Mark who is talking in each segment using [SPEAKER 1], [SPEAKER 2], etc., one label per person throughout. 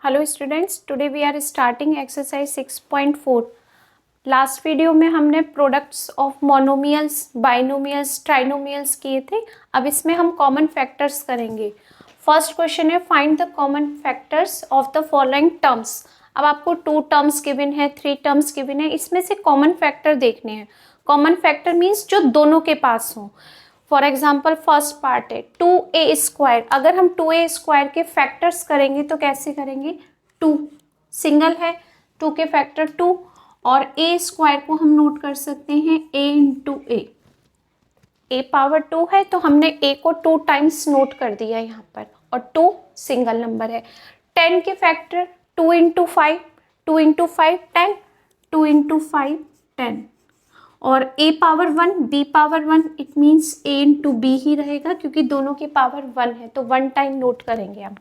[SPEAKER 1] Hello students, today we are starting exercise 6.4। Last video में हमने products of monomials, binomials, trinomials किए थे। अब इसमें हम कॉमन फैक्टर्स करेंगे। फर्स्ट क्वेश्चन है find the common factors of the following terms. अब आपको 2 टर्म्स गिवन है, 3 टर्म्स गिवन है, इसमें से कॉमन फैक्टर देखने हैं। कॉमन फैक्टर मीन्स जो दोनों के पास हो। फॉर एग्जाम्पल फर्स्ट पार्ट है 2a²। अगर हम 2a² के फैक्टर्स करेंगे तो कैसे करेंगे? 2 सिंगल है, 2 के फैक्टर 2 और a² को हम नोट कर सकते हैं a इंटू a पावर 2 है तो हमने a को 2 टाइम्स नोट कर दिया यहाँ पर और 2 सिंगल नंबर है। 10 के फैक्टर 2 इंटू 5, 2 इंटू 5 10, 2 इंटू 5 10 और a power 1 b power 1, it means a into b ही रहेगा क्योंकि दोनों की पावर 1 है तो 1 टाइम नोट करेंगे हम।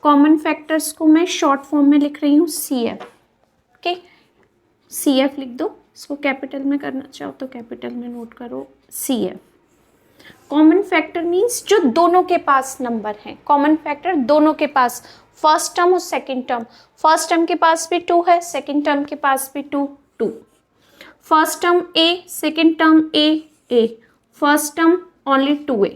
[SPEAKER 1] कॉमन फैक्टर्स को मैं शॉर्ट फॉर्म में लिख रही हूँ CF। ओके, CF लिख दो। इसको कैपिटल में करना चाहो तो कैपिटल में नोट करो CF। कॉमन फैक्टर मीन्स जो दोनों के पास नंबर है। कॉमन फैक्टर दोनों के पास, फर्स्ट टर्म और सेकेंड टर्म। फर्स्ट टर्म के पास भी 2 है, सेकेंड टर्म के पास भी 2। First term a, second term a, first term only 2a।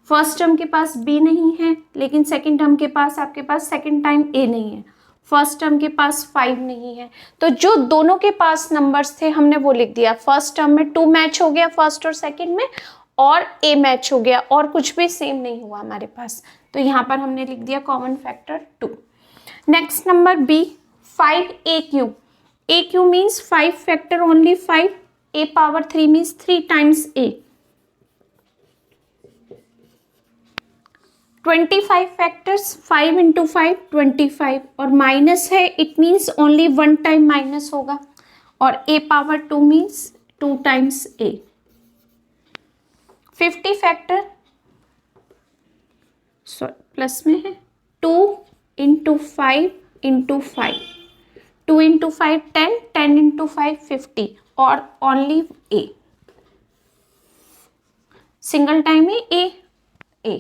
[SPEAKER 1] First term के पास b नहीं है लेकिन सेकेंड टर्म के पास आपके पास सेकेंड टाइम a नहीं है। फर्स्ट टर्म के पास 5 नहीं है तो जो दोनों के पास नंबर्स थे हमने वो लिख दिया। फर्स्ट टर्म में 2 मैच हो गया फर्स्ट और सेकेंड में और a मैच हो गया और कुछ भी सेम नहीं हुआ हमारे पास, तो यहाँ पर हमने लिख दिया common factor 2। Next number b 5a³ AQ means 5 factor only 5, a power 3 means 3 times a। 25 factors 5 into 5 25 और माइनस है it means only 1 time minus होगा और a power 2 means 2 times a। 50 factor plus में है 2 इंटू 5 इंटू 5, 2 इंटू 5 10, 10 इंटू 5 50 और only a। Single time है a।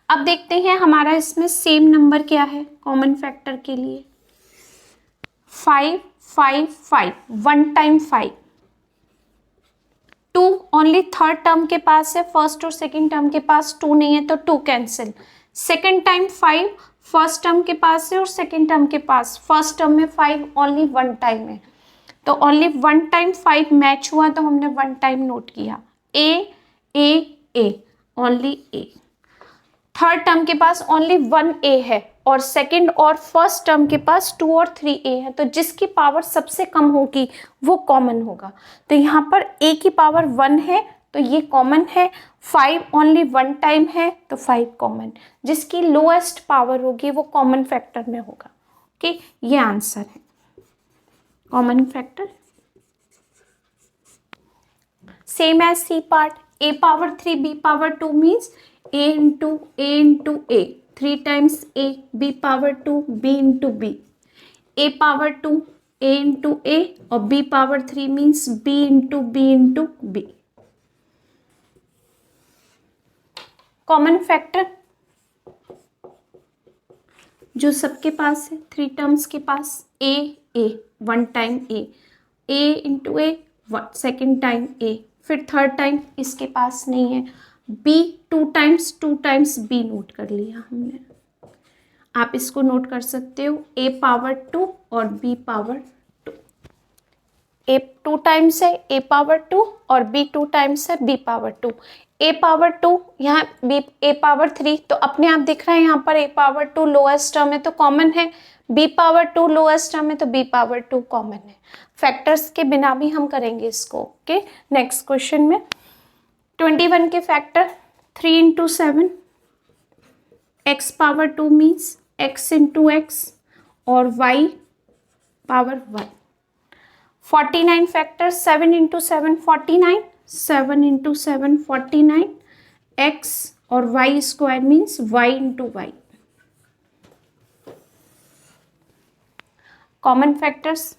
[SPEAKER 1] अब देखते हैं हमारा इसमें सेम नंबर क्या है कॉमन फैक्टर के लिए। 5 5 5 1 टाइम 5, 2 ओनली थर्ड टर्म के पास है, फर्स्ट और सेकेंड टर्म के पास 2 नहीं है तो 2 cancel. Second time 5 first term के पास है और सेकेंड टर्म के पास, फर्स्ट टर्म में 5 ओनली 1 टाइम है तो ओनली 1 टाइम 5 मैच हुआ तो हमने 1 टाइम नोट किया। a only a। Third term के पास ओनली 1a है और सेकेंड और फर्स्ट टर्म के पास 2 और 3a है तो जिसकी पावर सबसे कम होगी वो कॉमन होगा। तो यहाँ पर a की पावर 1 है तो ये कॉमन है। 5 ओनली 1 टाइम है तो 5 कॉमन। जिसकी लोएस्ट पावर होगी वो कॉमन फैक्टर में होगा। ओके, ये आंसर है common factor. Same as C part, a power 3 b power 2 means a into a 3 times a, b power 2 b into b, a power 2 a into a और b power 3 means b into b। Common factor जो सबके पास है 3 terms के पास a 1 time a into a second time a, फिर third time इसके पास नहीं है। b 2 टाइम्स b नोट कर लिया हमने। आप इसको नोट कर सकते हो a पावर 2 और b पावर 2। a 2 टाइम्स है a पावर 2 और b 2 टाइम्स है b पावर 2। a पावर 2 यहाँ b a पावर 3 तो अपने आप दिख रहा है यहाँ पर a पावर 2 लोएस्ट टर्म है तो कॉमन है, b पावर 2 लोएस्ट टर्म है तो b पावर 2 कॉमन है। फैक्टर्स के बिना भी हम करेंगे इसको। ओके, नेक्स्ट क्वेश्चन में 21 के factor 3 into 7, x power 2 means x into x और y power 1। 49 factor 7 into 7 49, 7 into 7 49, x और y square means y into y। Common factors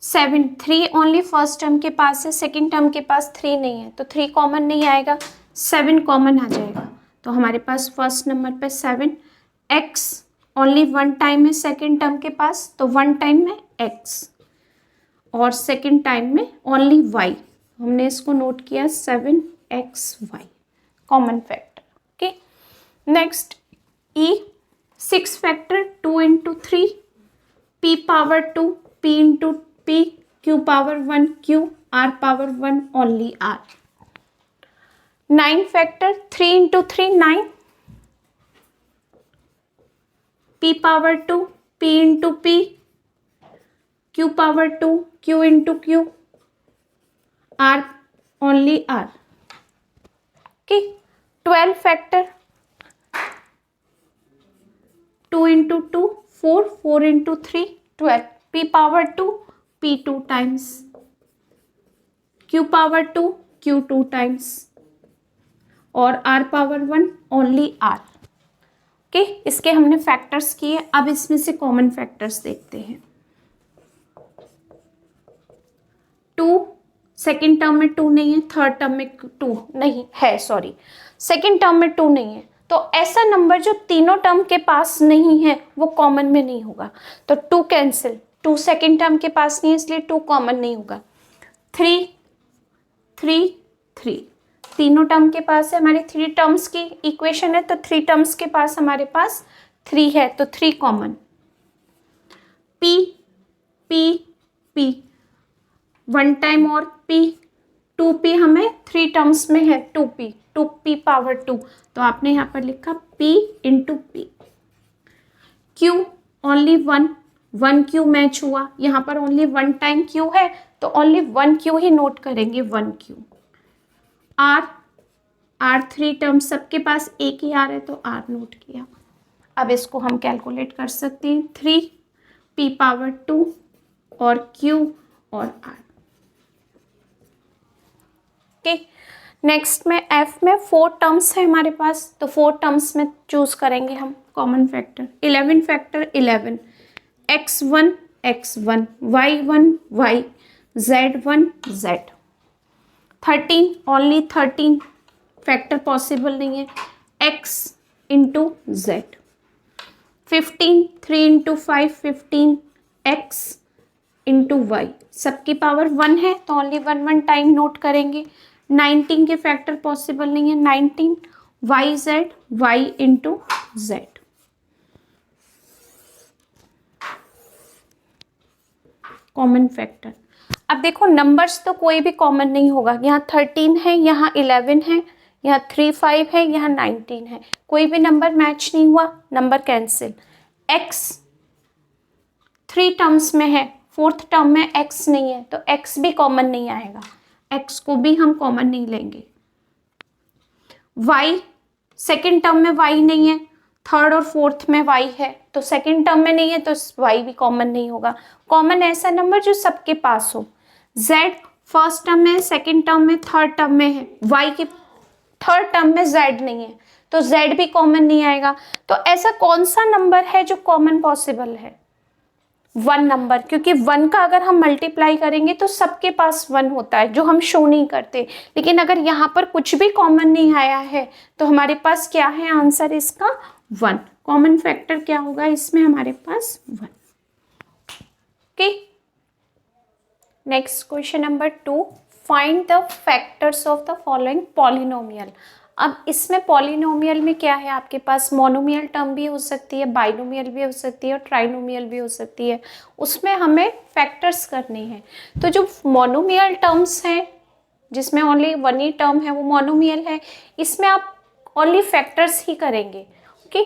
[SPEAKER 1] 7 3 only first term के पास है, सेकेंड टर्म के पास 3 नहीं है तो 3 कॉमन नहीं आएगा, 7 कॉमन आ जाएगा तो हमारे पास फर्स्ट नंबर पे 7, x ओनली वन टाइम है सेकेंड टर्म के पास, तो वन टाइम में x और सेकेंड टाइम में ओनली y, हमने इसको नोट किया 7xy common factor. Okay, next e 6 factor 2 into 3, p power 2, p into p, q power 1 q, r power 1 only r। 9 factor 3 into 3 9, p power 2, p into p, q power 2 q into q, r only r। Okay, 12 factor 2 into 2 4, 4 into 3 12, p power 2 p 2 times, q power 2 q 2 times और r power 1 only r। Okay, इसके हमने factors किए। अब इसमें से common factors देखते हैं। 2 second term में 2 नहीं है, थर्ड टर्म में 2 नहीं है, सॉरी सेकेंड टर्म में 2 नहीं है, तो ऐसा नंबर जो तीनों टर्म के पास नहीं है वो कॉमन में नहीं होगा, तो 2 कैंसिल, 2 सेकेंड टर्म के पास नहीं है इसलिए 2 कॉमन नहीं होगा। 3 3 3 तीनों टर्म के पास है, हमारी 3 टर्म्स की इक्वेशन है, तो 3 टर्म्स के पास हमारे पास 3 है, तो 3 common. p p p one time और p 2p हमें 3 टर्म्स में है, 2p पावर 2, तो आपने यहाँ पर लिखा p into p। q only 1 q match हुआ, यहाँ पर ओनली वन टाइम q है तो ओनली 1 q ही नोट करेंगे, 1 q। r 3 टर्म्स सबके पास एक ही r है तो r नोट किया। अब इसको हम कैलकुलेट कर सकते हैं, 3 p पावर 2 और q और r। ओके, नेक्स्ट में f में 4 टर्म्स है हमारे पास, तो 4 टर्म्स में चूज करेंगे हम common factor. 11 factor 11, x1 x1, y1 y, z1 z। 13 only 13 factor possible नहीं है, x into z। 15 3 into 5 15, x into y, सबकी पावर 1 है तो ओनली 1 टाइम नोट करेंगे। 19 के फैक्टर पॉसिबल नहीं है, 19 y z, y into z. Common factor, अब देखो नंबर्स तो कोई भी कॉमन नहीं होगा, यहाँ 13 है, यहाँ 11 है, यहाँ 3 5 है, यहाँ 19 है, कोई भी नंबर मैच नहीं हुआ, नंबर कैंसिल। x 3 टर्म्स में है, फोर्थ टर्म में x नहीं है तो x भी कॉमन नहीं आएगा, x को भी हम कॉमन नहीं लेंगे। y सेकेंड टर्म में y नहीं है, थर्ड और फोर्थ में y है, तो सेकेंड टर्म में नहीं है तो y भी कॉमन नहीं होगा। कॉमन ऐसा नंबर जो सबके पास हो। z फर्स्ट टर्म में, सेकेंड टर्म में, थर्ड टर्म में है, y की थर्ड टर्म में z नहीं है तो z भी कॉमन नहीं आएगा। तो ऐसा कौन सा नंबर है जो कॉमन पॉसिबल है? 1 नंबर, क्योंकि 1 का अगर हम मल्टीप्लाई करेंगे तो सबके पास 1 होता है जो हम शो नहीं करते, लेकिन अगर यहाँ पर कुछ भी कॉमन नहीं आया है तो हमारे पास क्या है आंसर इसका? 1। कॉमन फैक्टर क्या होगा इसमें? हमारे पास 1। Okay, next question number 2, find the factors of the following polynomial. अब इसमें पॉलिनोमियल में क्या है, आपके पास मोनोमियल टर्म भी हो सकती है, बाइनोमियल भी हो सकती है और ट्राइनोमियल भी हो सकती है, उसमें हमें फैक्टर्स करने हैं। तो जो मोनोमियल टर्म्स हैं जिसमें ओनली 1 ही टर्म है वो मोनोमियल है, इसमें आप ओनली फैक्टर्स ही करेंगे। ओके,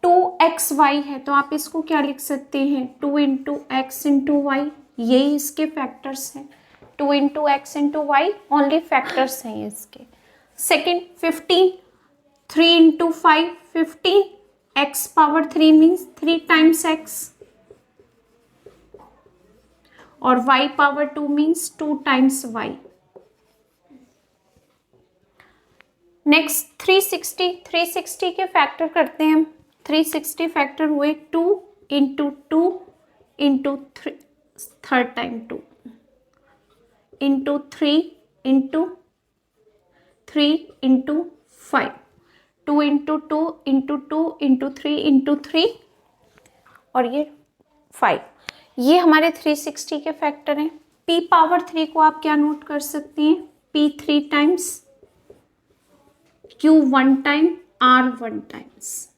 [SPEAKER 1] 2xy है तो आप इसको क्या लिख सकते हैं? 2 इंटू एक्स इंटू वाई, यही इसके फैक्टर्स हैं। 2 into x into y only factors हैं इसके। Second 15, 3 into 5 15, x power 3 means 3 times x और y power 2 means 2 times y। Next 360 के फैक्टर करते हैं हम। 360 फैक्टर हुए 2 into 2 into 3, third time 2 into 3 into 3 into 5, 2 into 2 into 2 into 3 into 3 और ये 5। ये हमारे 360 के फैक्टर हैं। p पावर 3 को आप क्या नोट कर सकती हैं, p 3 times, q 1 time, r 1 times.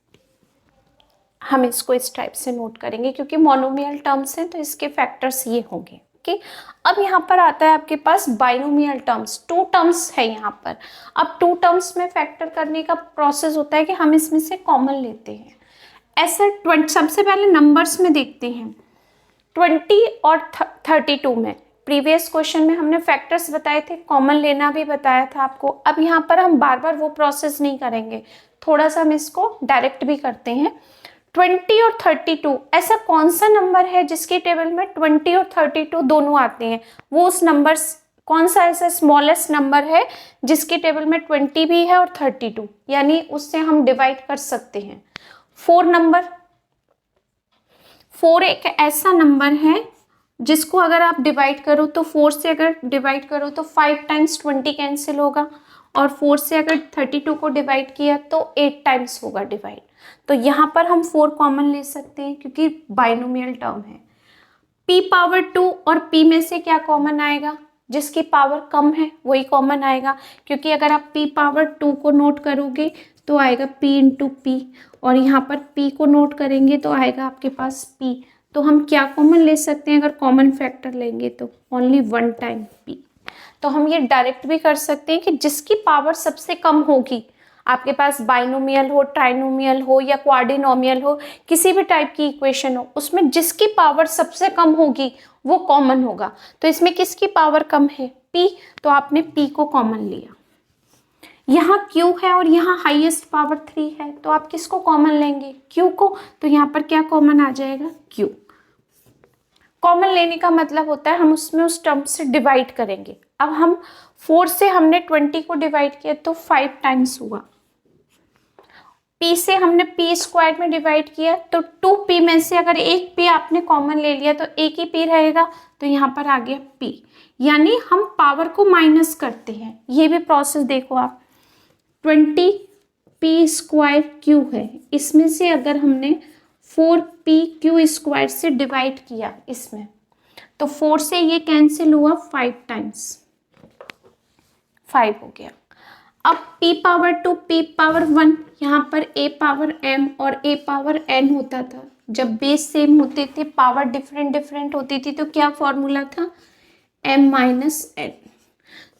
[SPEAKER 1] हम इसको इस टाइप से नोट करेंगे क्योंकि मोनोमियल टर्म्स हैं तो इसके फैक्टर्स ये होंगे। ओके, अब यहाँ पर आता है आपके पास बाइनोमियल टर्म्स, 2 टर्म्स है यहाँ पर। अब 2 टर्म्स में फैक्टर करने का प्रोसेस होता है कि हम इसमें से कॉमन लेते हैं। ऐसा 20, सबसे पहले नंबर्स में देखते हैं 20 और 32 में। प्रीवियस क्वेश्चन में हमने फैक्टर्स बताए थे, कॉमन लेना भी बताया था आपको। अब यहाँ पर हम बार बार वो प्रोसेस नहीं करेंगे, थोड़ा सा हम इसको डायरेक्ट भी करते हैं। 20 और 32 ऐसा कौन सा नंबर है जिसकी टेबल में 20 और 32 दोनों आते हैं? वो उस नंबर, कौन सा ऐसा स्मॉलेस्ट नंबर है जिसकी टेबल में 20 भी है और 32, यानी उससे हम डिवाइड कर सकते हैं। 4 नंबर, 4 एक ऐसा नंबर है जिसको अगर आप डिवाइड करो तो 4 से अगर डिवाइड करो तो 5 टाइम्स 20 कैंसिल होगा, और 4 से अगर 32 को डिवाइड किया तो 8 टाइम्स होगा डिवाइड। तो यहाँ पर हम 4 कॉमन ले सकते हैं क्योंकि बाइनोमियल टर्म है। p पावर 2 और p में से क्या कॉमन आएगा? जिसकी पावर कम है वही कॉमन आएगा, क्योंकि अगर आप p पावर 2 को नोट करोगे तो आएगा p इंटू पी, और यहाँ पर p को नोट करेंगे तो आएगा आपके पास p। तो हम क्या कॉमन ले सकते हैं अगर कॉमन फैक्टर लेंगे तो? Only 1 time p। तो हम ये डायरेक्ट भी कर सकते हैं कि जिसकी पावर सबसे कम होगी, आपके पास बाइनोमियल हो, ट्राइनोमियल हो या क्वाड्रिनोमियल हो, किसी भी टाइप की इक्वेशन हो, उसमें जिसकी पावर सबसे कम होगी वो कॉमन होगा। तो इसमें किसकी पावर कम है? p, तो आपने p को कॉमन लिया। यहाँ q है और यहाँ हाईएस्ट पावर 3 है, तो आप किसको कॉमन लेंगे? q को। तो यहाँ पर क्या कॉमन आ जाएगा? q। कॉमन लेने का मतलब होता है हम उसमें उस टर्म से डिवाइड करेंगे। अब हम 4 से हमने 20 को डिवाइड किया तो 5 टाइम्स हुआ। p से हमने p स्क्वायर में डिवाइड किया तो 2p में से अगर एक p आपने कॉमन ले लिया तो एक ही p रहेगा, तो यहाँ पर आ गया p। यानी हम पावर को माइनस करते हैं। ये भी प्रोसेस देखो आप, 20p स्क्वायर q है, इसमें से अगर हमने 4p q स्क्वायर से डिवाइड किया इसमें, तो 4 से ये कैंसिल हुआ 5 टाइम्स, 5 हो गया। अब p पावर 2 p पावर 1, यहाँ पर a पावर m और a पावर n होता था। जब बेस सेम होते थे, पावर डिफरेंट होती थी, तो क्या फॉर्मूला था? m minus n।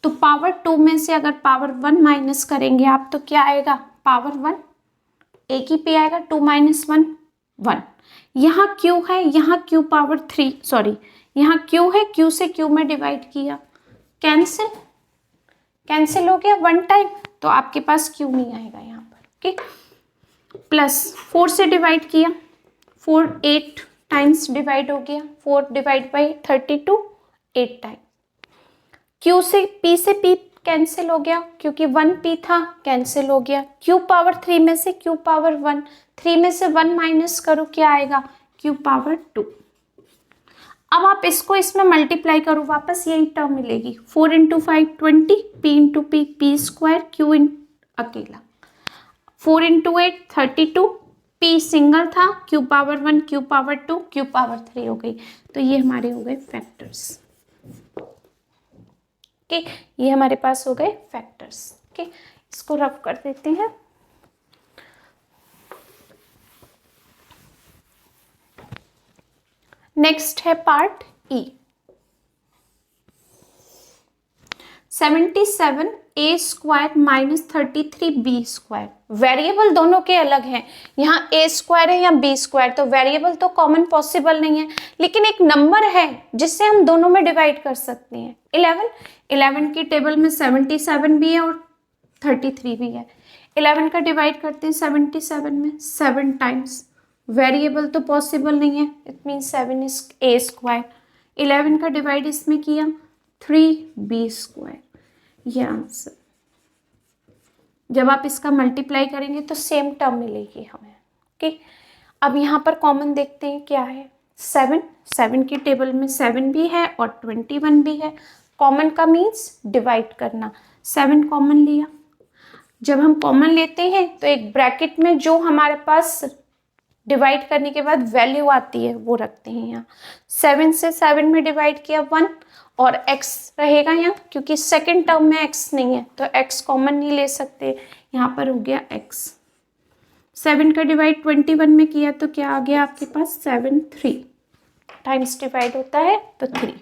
[SPEAKER 1] तो पावर 2 में से अगर पावर 1 माइनस करेंगे आप तो क्या आएगा? पावर 1, एक ही पे आएगा, 2 माइनस 1 1। यहाँ q है, यहाँ q पावर 3, सॉरी यहाँ q है, q से q में डिवाइड किया, कैंसिल हो गया 1 टाइम, तो आपके पास q नहीं आएगा यहाँ पर। ओके, प्लस 4 से डिवाइड किया, 4 8 टाइम्स डिवाइड हो गया, 4 डिवाइड बाई 32 8 टाइम। q से p कैंसिल हो गया क्योंकि 1p था, कैंसिल हो गया। q पावर 3 में से q पावर 1, 3 में से 1 माइनस करो, क्या आएगा? q power 2। अब आप इसको इसमें मल्टीप्लाई करो, वापस यही टर्म मिलेगी। 4 into 5 20, p into P P square, q इन अकेला, 4 इंटू 8 32, p सिंगल था, q power 1 q power 2 q power 3 हो गई। तो ये हमारे हो गए फैक्टर्स। ओके, ये हमारे पास हो गए फैक्टर्स। ओके, इसको रफ कर देते हैं। नेक्स्ट है part E. 77 a square minus 33 b square. Variable दोनों के अलग हैं, यहाँ a स्क्वायर है, यहाँ b स्क्वायर, तो वेरिएबल तो कॉमन पॉसिबल नहीं है, लेकिन एक नंबर है जिससे हम दोनों में डिवाइड कर सकते हैं। 11 की टेबल में 77 भी है और 33 भी है। 11 का डिवाइड करते हैं 77 में 7 टाइम्स, वेरिएबल तो पॉसिबल नहीं है, it mean 7 is a square. 11 का डिवाइड इसमें किया 3b स्क्वायर, ये आंसर। जब आप इसका मल्टीप्लाई करेंगे तो सेम टर्म मिलेगी हमें। ओके, अब यहाँ पर कॉमन देखते हैं क्या है। 7 की टेबल में 7 भी है और 21 भी है। कॉमन का मीन्स डिवाइड करना, 7 कॉमन लिया, जब हम कॉमन लेते हैं तो एक ब्रैकेट में जो हमारे पास डिवाइड करने के बाद वैल्यू आती है वो रखते हैं यहाँ। 7 से 7 में डिवाइड किया 1 और x रहेगा यहाँ, क्योंकि सेकंड टर्म में x नहीं है तो x कॉमन नहीं ले सकते, यहाँ पर हो गया x। 7 का डिवाइड 21 में किया तो क्या आ गया आपके पास 7 3 टाइम्स डिवाइड होता है तो 3।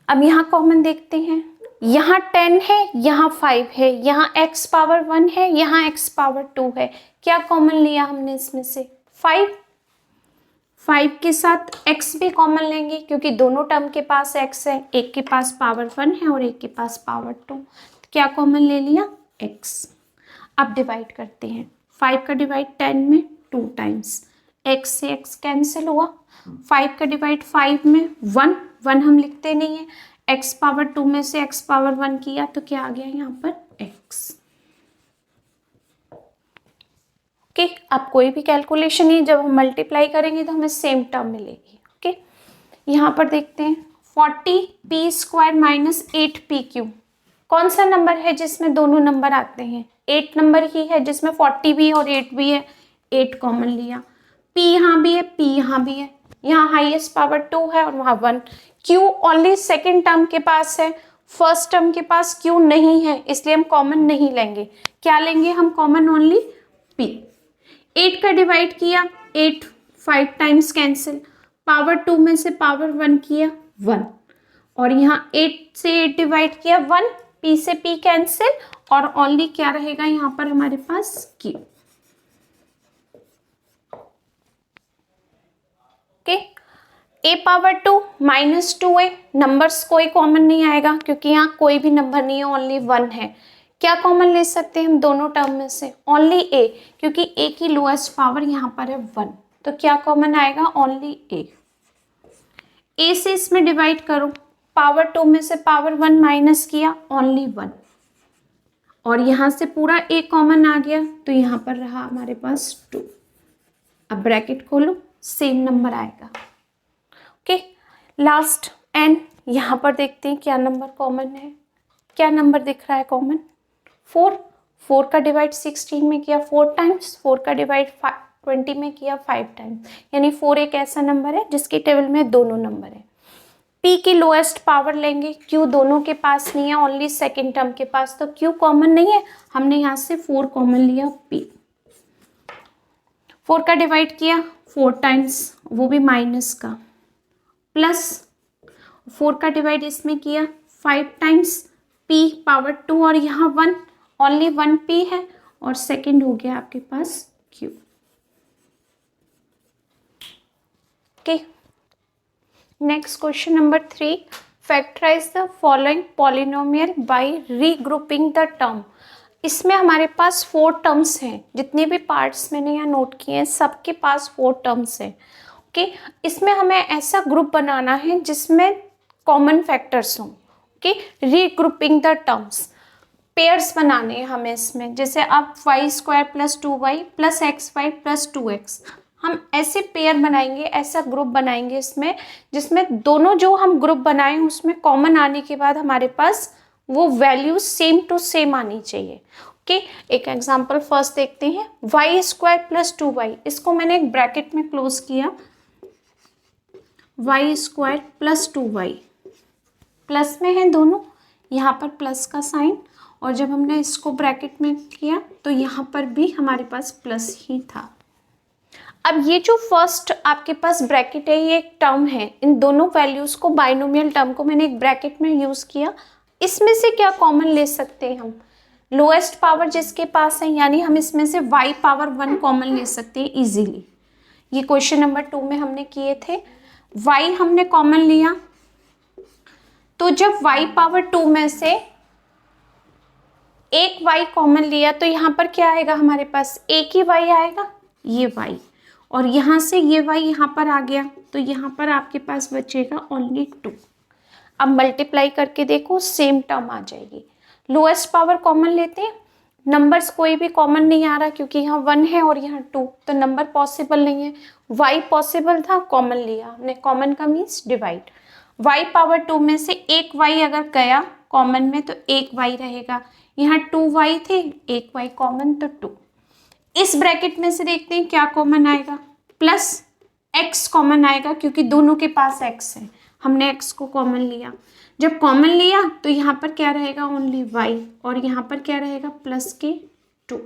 [SPEAKER 1] अब यहाँ कॉमन देखते हैं, यहाँ 10 है, यहाँ 5 है, यहाँ x पावर 1 है, यहाँ x पावर 2 है। क्या कॉमन लिया हमने इसमें से 5। 5 के साथ x भी कॉमन लेंगे क्योंकि दोनों टर्म के पास x है, एक के पास पावर 1 है और एक के पास पावर 2। क्या कॉमन ले लिया x। अब डिवाइड करते हैं, 5 का डिवाइड 10 में 2 टाइम्स, x से x कैंसिल हुआ। 5 का डिवाइड 5 में 1 हम लिखते नहीं है, x पावर 2 में से x पावर 1 किया तो क्या आ गया यहाँ पर x। ओके, अब कोई भी कैलकुलेशन नहीं, जब हम मल्टीप्लाई करेंगे तो हमें सेम टर्म मिलेगी। ओके, यहाँ पर देखते हैं 40p² माइनस 8pq। कौन सा नंबर है जिसमें दोनों नंबर आते हैं, 8 नंबर ही है जिसमें 40 भी और 8 भी है, 8 कॉमन लिया। p यहाँ भी है, p यहाँ भी है, यहाँ हाईएस्ट पावर 2 है और वहाँ 1। q ओनली सेकेंड टर्म के पास है, फर्स्ट टर्म के पास q नहीं है, इसलिए हम कॉमन नहीं लेंगे। क्या लेंगे हम कॉमन, ओनली p। 8 का डिवाइड किया 8, 5 टाइम्स कैंसिल, पावर 2 में से पावर 1 किया 1 और यहाँ 8 से 8 डिवाइड किया 1, p से p कैंसिल और ओनली क्या रहेगा यहाँ पर हमारे पास q। Okay, a power 2 minus 2a, numbers कोई कॉमन नहीं आएगा क्योंकि यहाँ कोई भी नंबर नहीं है, ओनली 1 है। क्या कॉमन ले सकते हैं हम दोनों टर्म में से, ओनली a, क्योंकि a की लोएस्ट पावर यहाँ पर है 1, तो क्या कॉमन आएगा ओनली a। a से इसमें डिवाइड करो, पावर 2 में से पावर 1 माइनस किया ओनली 1 और यहाँ से पूरा a कॉमन आ गया तो यहाँ पर रहा हमारे पास 2। अब ब्रैकेट खोलो, सेम नंबर आएगा। ओके, लास्ट n, यहाँ पर देखते हैं क्या नंबर कॉमन है। क्या नंबर दिख रहा है कॉमन, 4। 4 का डिवाइड 16 में किया 4 टाइम्स, 4 का डिवाइड 20 में किया 5 टाइम्स, यानी 4 एक ऐसा नंबर है जिसके टेबल में दोनों नंबर है। p की लोएस्ट पावर लेंगे, q दोनों के पास नहीं है, ओनली सेकेंड टर्म के पास, तो q कॉमन नहीं है, हमने यहाँ से 4 कॉमन लिया p। 4 का डिवाइड किया 4 टाइम्स, वो भी माइनस का, प्लस 4 का डिवाइड इसमें किया 5 टाइम्स, p पावर 2 और यहाँ 1, ओनली 1 p है और सेकंड हो गया आपके पास q। Okay, next question number 3, factorise the following polynomial by regrouping the term. इसमें हमारे पास 4 टर्म्स हैं, जितने भी पार्ट्स मैंने यहाँ नोट किए हैं सबके पास 4 टर्म्स हैं। ओके, इसमें हमें ऐसा ग्रुप बनाना है जिसमें कॉमन फैक्टर्स हों। Okay, regrouping the terms, pairs बनाने हैं हमें इसमें, जैसे अब y² plus 2y plus xy plus 2x, हम ऐसे पेयर बनाएंगे, ऐसा ग्रुप बनाएंगे इसमें जिसमें दोनों जो हम ग्रुप बनाए उसमें कॉमन आने के बाद हमारे पास वो वैल्यू सेम टू सेम आनी चाहिए। ओके, एक एग्जांपल फर्स्ट देखते हैं, y² प्लस 2y, इसको मैंने एक ब्रैकेट में क्लोज किया, y² प्लस 2y, प्लस में है दोनों, यहाँ पर प्लस का साइन, और जब हमने इसको ब्रैकेट में किया तो यहाँ पर भी हमारे पास प्लस ही था। अब ये जो फर्स्ट आपके पास ब्रैकेट है ये एक टर्म है, इन दोनों वैल्यूज़ को, बाइनोमियल टर्म को मैंने एक ब्रैकेट में यूज़ किया। इसमें से क्या कॉमन ले सकते हैं हम, लोएस्ट पावर जिसके पास है, यानी हम इसमें से y पावर 1 कॉमन ले सकते हैं इजीली। ये क्वेश्चन नंबर 2 में हमने किए थे, y हमने कॉमन लिया, तो जब y पावर 2 में से एक y कॉमन लिया तो यहाँ पर क्या आएगा हमारे पास, एक ही y आएगा, ये y, और यहाँ से ये y यहाँ पर आ गया तो यहाँ पर आपके पास बचेगा ओनली 2। अब मल्टीप्लाई करके देखो, सेम टर्म आ जाएगी। लोएस्ट पावर कॉमन लेते हैं, नंबर्स कोई भी कॉमन नहीं आ रहा क्योंकि यहाँ 1 है और यहाँ 2, तो नंबर पॉसिबल नहीं है। y पॉसिबल था, कॉमन लिया हमने, कॉमन का मीन्स डिवाइड, y पावर 2 में से एक y अगर गया कॉमन में, तो एक y रहेगा। यहाँ 2y थे, एक y कॉमन तो 2। इस ब्रैकेट में से देखते हैं क्या कॉमन आएगा, प्लस x कॉमन आएगा क्योंकि दोनों के पास x है, हमने x को कॉमन लिया। जब कॉमन लिया तो यहाँ पर क्या रहेगा, ओनली y, और यहाँ पर क्या रहेगा, प्लस के 2।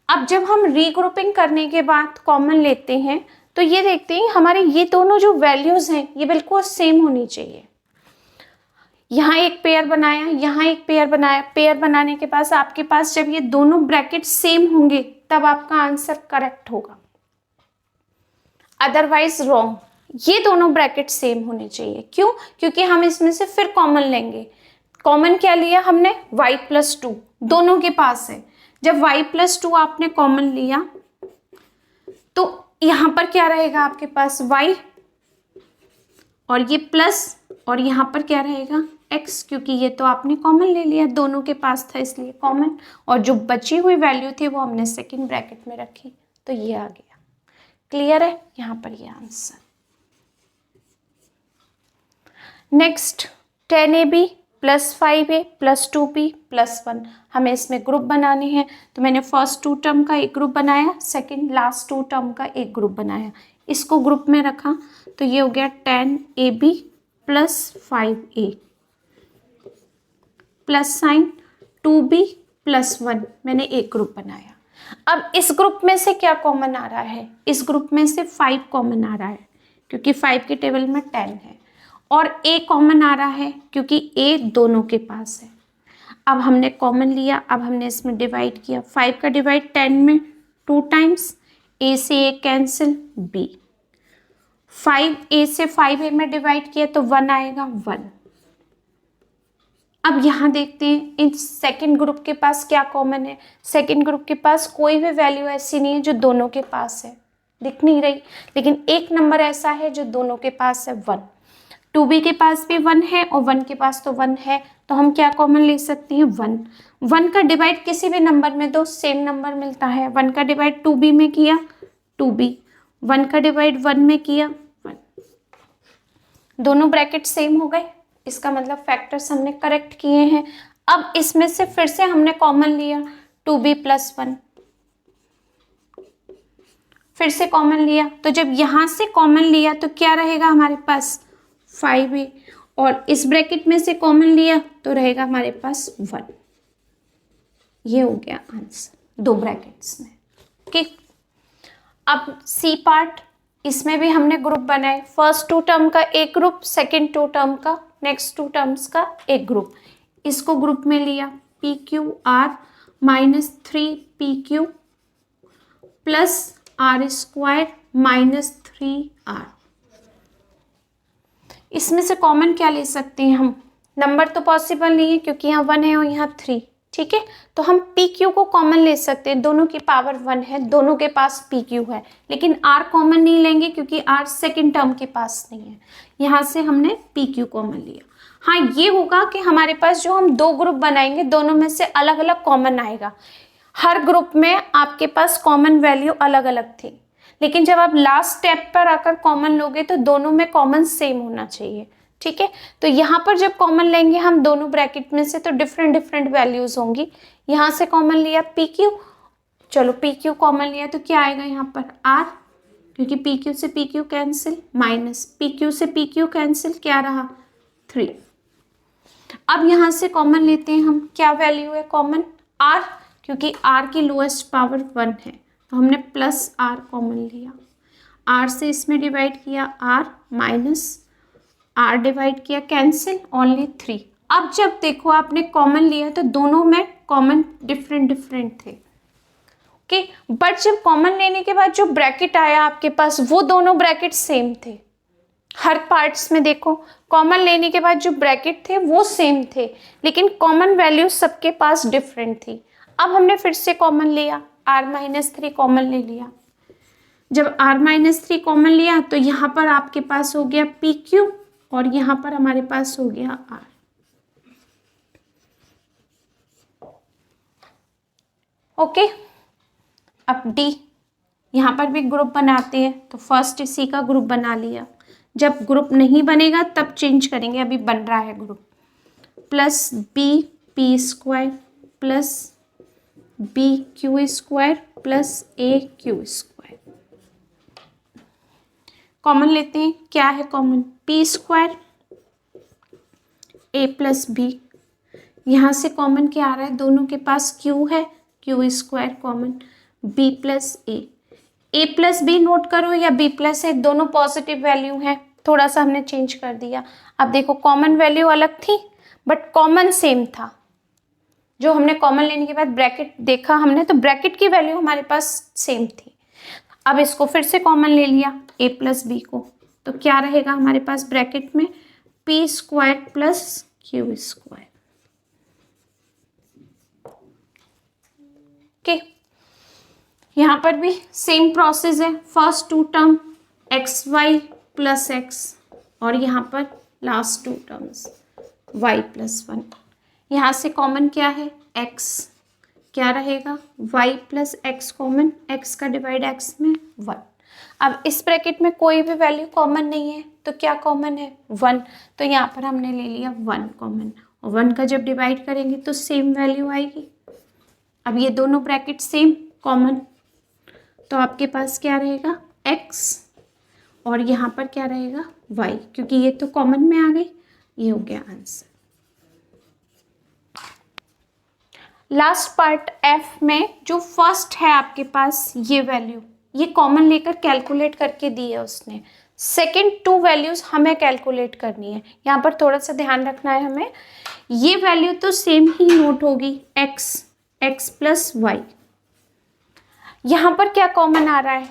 [SPEAKER 1] अब जब हम रीग्रुपिंग करने के बाद कॉमन लेते हैं तो ये देखते हैं हमारे ये दोनों जो वैल्यूज हैं ये बिल्कुल सेम होनी चाहिए। यहाँ एक पेयर बनाया, यहाँ एक पेयर बनाया, पेयर बनाने के पास आपके पास जब ये दोनों ब्रैकेट सेम होंगे तब आपका आंसर करेक्ट होगा, अदरवाइज रॉन्ग। ये दोनों ब्रैकेट सेम होने चाहिए। क्यों? क्योंकि हम इसमें से फिर कॉमन लेंगे। कॉमन क्या लिया हमने, y प्लस 2, दोनों के पास है। जब y प्लस 2 आपने कॉमन लिया तो यहाँ पर क्या रहेगा आपके पास, y, और ये प्लस, और यहाँ पर क्या रहेगा, x, क्योंकि ये तो आपने कॉमन ले लिया, दोनों के पास था इसलिए कॉमन, और जो बची हुई वैल्यू थी वो हमने सेकंड ब्रैकेट में रखी, तो ये आ गया। क्लियर है? यहाँ पर ये answer. Next 10ab plus 5a plus 2b plus 1, हमें इसमें ग्रुप बनाने हैं। तो मैंने फर्स्ट 2 टर्म का एक ग्रुप बनाया, सेकंड लास्ट 2 टर्म का एक ग्रुप बनाया, इसको ग्रुप में रखा, तो ये हो गया 10ab plus 5a plus sign 2b plus 1, मैंने एक ग्रुप बनाया। अब इस ग्रुप में से क्या कॉमन आ रहा है, इस ग्रुप में से 5 कॉमन आ रहा है क्योंकि 5 के टेबल में 10 है, और a कॉमन आ रहा है क्योंकि a दोनों के पास है। अब हमने कॉमन लिया, अब हमने इसमें डिवाइड किया, 5 का डिवाइड 10 में 2 टाइम्स, a से a कैंसिल, b, 5a से 5a में डिवाइड किया तो 1 आएगा, 1। अब यहाँ देखते हैं इन सेकंड ग्रुप के पास क्या कॉमन है। सेकंड ग्रुप के पास कोई भी वैल्यू ऐसी नहीं है जो दोनों के पास है, दिख नहीं रही, लेकिन एक नंबर ऐसा है जो दोनों के पास है, 1। 2b के पास भी 1 है और 1 के पास तो 1 है, तो हम क्या कॉमन ले सकते हैं, 1। 1 का डिवाइड किसी भी नंबर में दो, सेम नंबर मिलता है। 1 का डिवाइड 2b में किया, 2b, 1 का डिवाइड 1 में किया, 1, दोनों ब्रैकेट सेम हो गए, इसका मतलब फैक्टर्स हमने करेक्ट किए हैं। अब इसमें से फिर से हमने कॉमन लिया 2b प्लस 1, फिर से कॉमन लिया, तो जब यहाँ से कॉमन लिया तो क्या रहेगा हमारे पास, 5a, और इस ब्रैकेट में से कॉमन लिया तो रहेगा हमारे पास 1। ये हो गया आंसर 2 ब्रैकेट्स में। ओके, अब सी पार्ट, इसमें भी हमने ग्रुप बनाए, फर्स्ट 2 टर्म का एक ग्रुप, सेकंड 2 टर्म का, नेक्स्ट 2 टर्म्स का एक ग्रुप, इसको ग्रुप में लिया, PQR minus 3PQ plus R² minus 3R। इसमें से कॉमन क्या ले सकते हैं हम, नंबर तो पॉसिबल नहीं है क्योंकि यहाँ 1 है और यहाँ 3, ठीक है, तो हम PQ को कॉमन ले सकते हैं, दोनों की पावर 1 है, दोनों के पास PQ है, लेकिन R कॉमन नहीं लेंगे क्योंकि R सेकंड टर्म के पास नहीं है, यहाँ से हमने PQ कॉमन लिया। हाँ, ये होगा कि हमारे पास जो हम 2 ग्रुप बनाएंगे दोनों में से अलग अलग कॉमन आएगा, हर ग्रुप में आपके पास कॉमन वैल्यू अलग अलग थी, लेकिन जब आप लास्ट स्टेप पर आकर कॉमन लोगे तो दोनों में कॉमन सेम होना चाहिए, ठीक है। तो यहाँ पर जब कॉमन लेंगे हम दोनों ब्रैकेट में से तो डिफरेंट डिफरेंट वैल्यूज होंगी। यहाँ से कॉमन लिया PQ, चलो PQ कॉमन लिया तो क्या आएगा यहाँ पर R, क्योंकि PQ से PQ कैंसिल, माइनस PQ से PQ कैंसिल, क्या रहा 3। अब यहाँ से कॉमन लेते हैं हम, क्या वैल्यू है कॉमन, R, क्योंकि R की लोएस्ट पावर 1 है तो हमने प्लस R कॉमन लिया, R से इसमें डिवाइड किया R, माइनस R डिवाइड किया कैंसिल, ओनली 3। अब जब देखो आपने कॉमन लिया तो दोनों में कॉमन डिफरेंट डिफरेंट थे, ओके, बट जब कॉमन लेने के बाद जो ब्रैकेट आया आपके पास वो दोनों ब्रैकेट सेम थे। हर पार्ट्स में देखो कॉमन लेने के बाद जो ब्रैकेट थे वो सेम थे, लेकिन कॉमन वैल्यू सबके पास डिफरेंट थी। अब हमने फिर से कॉमन लिया, R-3 कॉमन ले लिया। जब R-3 कॉमन लिया तो यहाँ पर आपके पास हो गया PQ और यहाँ पर हमारे पास हो गया R। ओके, अब D, यहाँ पर भी ग्रुप बनाते हैं तो फर्स्ट इसी का ग्रुप बना लिया, जब ग्रुप नहीं बनेगा तब चेंज करेंगे, अभी बन रहा है group. Plus B P square plus B Q square plus A Q square. Common लेते हैं, क्या है common? P square A plus B. यहाँ से कॉमन क्या आ रहा है? दोनों के पास क्यू है, Q square common, B plus A plus B note करो या बी प्लस ए, दोनों पॉजिटिव वैल्यू है, थोड़ा सा हमने चेंज कर दिया। अब देखो कॉमन वैल्यू अलग थी बट कॉमन सेम था। जो हमने कॉमन लेने के बाद ब्रैकेट देखा हमने, तो ब्रैकेट की वैल्यू हमारे पास सेम थी। अब इसको फिर से कॉमन ले लिया ए प्लस बी को, तो क्या रहेगा हमारे पास ब्रैकेट में? P square plus q square. Okay, यहाँ पर भी सेम प्रोसेस है। First two term x y plus x और यहाँ पर last two terms y plus one. यहाँ से कॉमन क्या है? एक्स, क्या रहेगा? Y plus x common, x का डिवाइड एक्स में वन। अब इस ब्रैकेट में कोई भी वैल्यू कॉमन नहीं है, तो क्या कॉमन है? वन। तो यहाँ पर हमने ले लिया वन कॉमन, और वन का जब डिवाइड करेंगे तो सेम वैल्यू आएगी। अब ये दोनों ब्रैकेट सेम कॉमन, तो आपके पास क्या रहेगा? एक्स, और यहाँ पर क्या रहेगा? वाई, क्योंकि ये तो कॉमन में आ गई। ये हो गया आंसर। लास्ट पार्ट एफ में जो फर्स्ट है आपके पास ये वैल्यू, ये कॉमन लेकर कैलकुलेट करके दी है उसने। सेकेंड टू वैल्यूज हमें कैलकुलेट करनी है। यहाँ पर थोड़ा सा ध्यान रखना है हमें, ये वैल्यू तो सेम ही नोट होगी, एक्स प्लस वाई। यहाँ पर क्या कॉमन आ रहा है?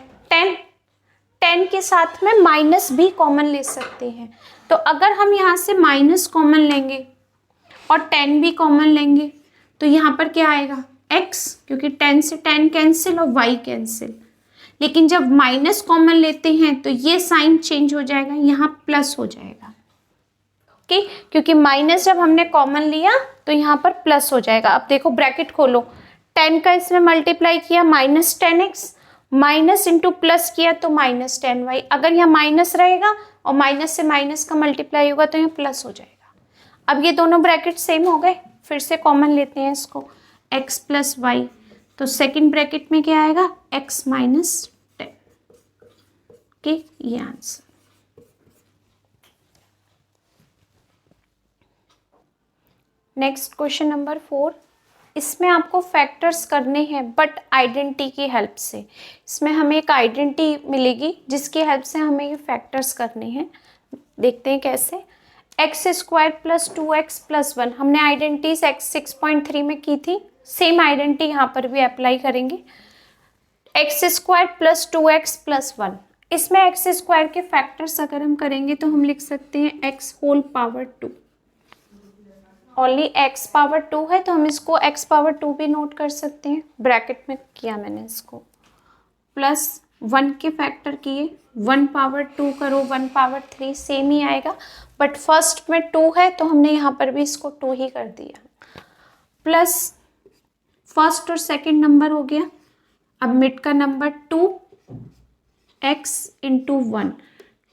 [SPEAKER 1] 10 के साथ में माइनस भी कॉमन ले सकते हैं। तो अगर हम यहाँ से माइनस कॉमन लेंगे और 10 भी कॉमन लेंगे तो यहाँ पर क्या आएगा? x, क्योंकि 10 से 10 कैंसिल और y कैंसिल। लेकिन जब माइनस कॉमन लेते हैं तो ये साइन चेंज हो जाएगा, यहाँ प्लस हो जाएगा। ओके, क्योंकि माइनस जब हमने कॉमन लिया तो यहाँ पर प्लस हो जाएगा। अब देखो ब्रैकेट खोलो, 10 का इसमें मल्टीप्लाई किया -10x, माइनस इंटू प्लस किया तो -10y। अगर यहाँ माइनस रहेगा और माइनस से माइनस का मल्टीप्लाई होगा तो यहाँ प्लस हो जाएगा। अब ये दोनों ब्रैकेट सेम हो गए, फिर से कॉमन लेते हैं इसको, x प्लस वाई। तो सेकेंड ब्रैकेट में क्या आएगा? x minus 10। ओके, ये आंसर। Next question number 4। इसमें आपको फैक्टर्स करने हैं बट आइडेंटिटी की हेल्प से। इसमें हमें एक आइडेंटिटी मिलेगी जिसकी हेल्प से हमें ये फैक्टर्स करने हैं। देखते हैं कैसे। X square plus 2x plus 1, हमने आइडेंटिटीज x 6.3 में की थी, सेम आइडेंटिटी यहाँ पर भी अप्लाई करेंगे। X square plus 2x plus 1, इसमें एक्स स्क्वायर के फैक्टर्स अगर हम करेंगे तो हम लिख सकते हैं x whole power 2। Only x power 2 है तो हम इसको x पावर 2 भी नोट कर सकते हैं, ब्रैकेट में किया मैंने इसको। प्लस 1 के फैक्टर किए, 1 पावर 2 करो, 1 पावर 3, सेम ही आएगा, बट फर्स्ट में 2 है तो हमने यहाँ पर भी इसको 2 ही कर दिया। प्लस फर्स्ट और सेकंड नंबर हो गया। अब मिड का number 2x into 1,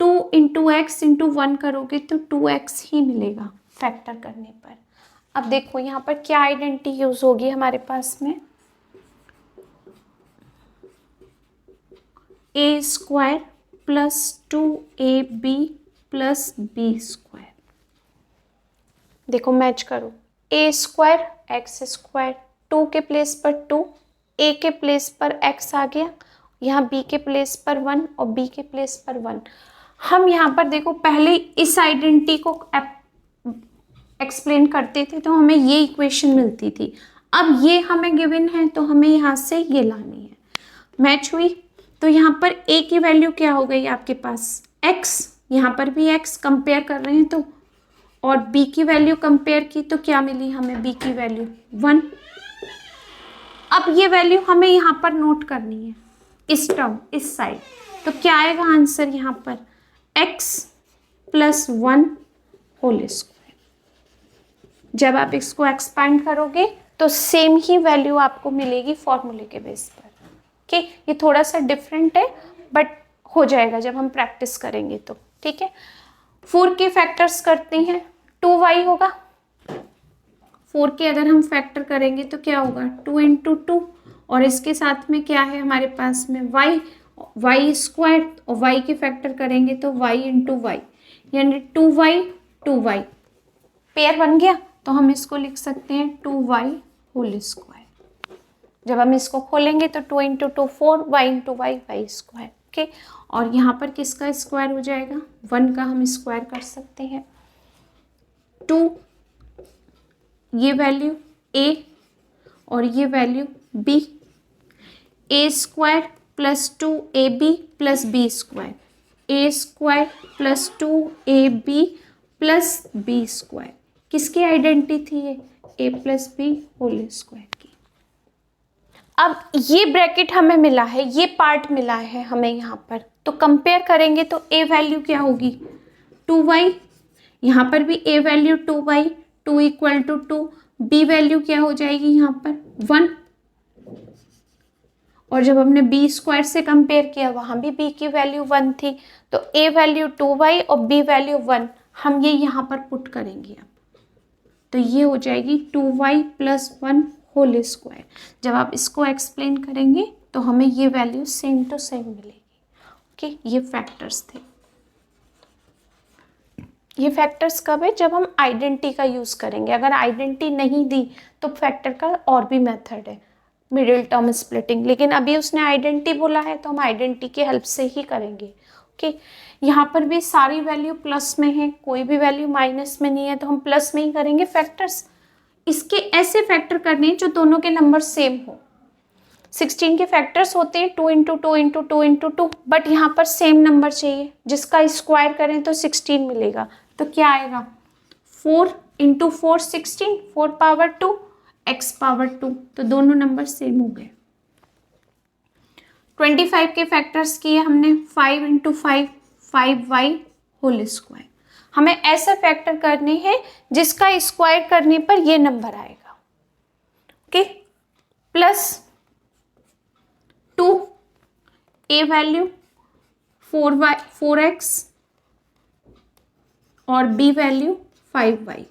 [SPEAKER 1] 2 into x into 1 करोगे तो 2x ही मिलेगा फैक्टर करने पर। अब देखो यहाँ पर क्या आइडेंटिटी यूज होगी हमारे पास में, a square plus 2ab plus b square. देखो मैच करो, a स्क्वायर एक्स स्क्वायर, 2 के प्लेस पर 2, a के प्लेस पर x आ गया, यहाँ b के प्लेस पर 1 और b के प्लेस पर 1। हम यहाँ पर देखो पहले इस आइडेंटिटी को एक्सप्लेन करते थे तो हमें ये इक्वेशन मिलती थी। अब ये हमें गिवन है तो हमें यहाँ से ये लानी है। मैच हुई तो यहाँ पर a की वैल्यू क्या हो गई आपके पास? x, यहाँ पर भी x कंपेयर कर रहे हैं तो, और b की वैल्यू कंपेयर की तो क्या मिली हमें? b की वैल्यू 1। अब ये वैल्यू हमें यहाँ पर नोट करनी है, इस टर्म इस साइड, तो क्या आएगा आंसर यहाँ पर? x plus 1 whole square. जब आप इसको एक्सपांड करोगे तो सेम ही वैल्यू आपको मिलेगी फॉर्मूले के बेस पर। ओके, ये थोड़ा सा डिफरेंट है बट हो जाएगा जब हम प्रैक्टिस करेंगे तो। ठीक है, 4 के फैक्टर्स करते हैं, 2y होगा 4 के अगर हम फैक्टर करेंगे तो क्या होगा 2 इंटू 2, और इसके साथ में क्या है हमारे पास में y स्क्वायर, और y के फैक्टर करेंगे तो y इंटू वाई, यानी 2y पेयर बन गया। तो हम इसको लिख सकते हैं 2y होल स्क्वायर। जब हम इसको खोलेंगे तो 2 into 2 4, y into y square. Okay, और यहाँ पर किसका स्क्वायर हो जाएगा 1 का हम स्क्वायर कर सकते हैं। 2 ये वैल्यू a और ये value b, a square plus 2ab plus b square, a square plus 2ab plus b square. किसकी आइडेंटिटी थी ये a plus b whole square की। अब ये ब्रैकेट हमें मिला है, ये पार्ट मिला है हमें यहाँ पर, तो कंपेयर करेंगे तो a वैल्यू क्या होगी 2y, यहाँ पर भी a value 2y, 2 equal to 2, b value क्या हो जाएगी यहाँ पर 1, और जब हमने b स्क्वायर से कंपेयर किया वहाँ भी b की वैल्यू 1 थी, तो a वैल्यू 2y और b वैल्यू 1, हम ये यहाँ पर पुट करेंगे अब, तो ये हो जाएगी 2y प्लस 1 होल स्क्वायर। जब आप इसको एक्सप्लेन करेंगे तो हमें ये वैल्यू सेम टू सेम मिलेगी। ओके, ये फैक्टर्स थे। ये फैक्टर्स कब है जब हम आइडेंटिटी का यूज़ करेंगे। अगर आइडेंटिटी नहीं दी तो फैक्टर का और भी मेथड है, मिडिल टर्म स्प्लिटिंग, लेकिन अभी उसने आइडेंटिटी बोला है तो हम आइडेंटिटी की हेल्प से ही करेंगे। ओके, यहाँ पर भी सारी वैल्यू प्लस में है, कोई भी वैल्यू माइनस में नहीं है, तो हम प्लस में ही करेंगे फैक्टर्स। इसके ऐसे फैक्टर करने जो दोनों के नंबर सेम हो। 16 के फैक्टर्स होते हैं 2 इंटू 2 इंटू 2 इंटू 2, बट यहाँ पर सेम नंबर चाहिए, जिसका स्क्वायर करें तो 16 मिलेगा। तो क्या आएगा 4 इंटू 4 16, 4 पावर 2 x पावर 2, तो दोनों नंबर सेम हो गए। 25 के फैक्टर्स किए हमने 5 इंटू 5 5y होल स्क्वायर। हमें ऐसा फैक्टर करने हैं जिसका स्क्वायर करने पर ये नंबर आएगा। Okay, plus 2 a value 4x और b वैल्यू 5y।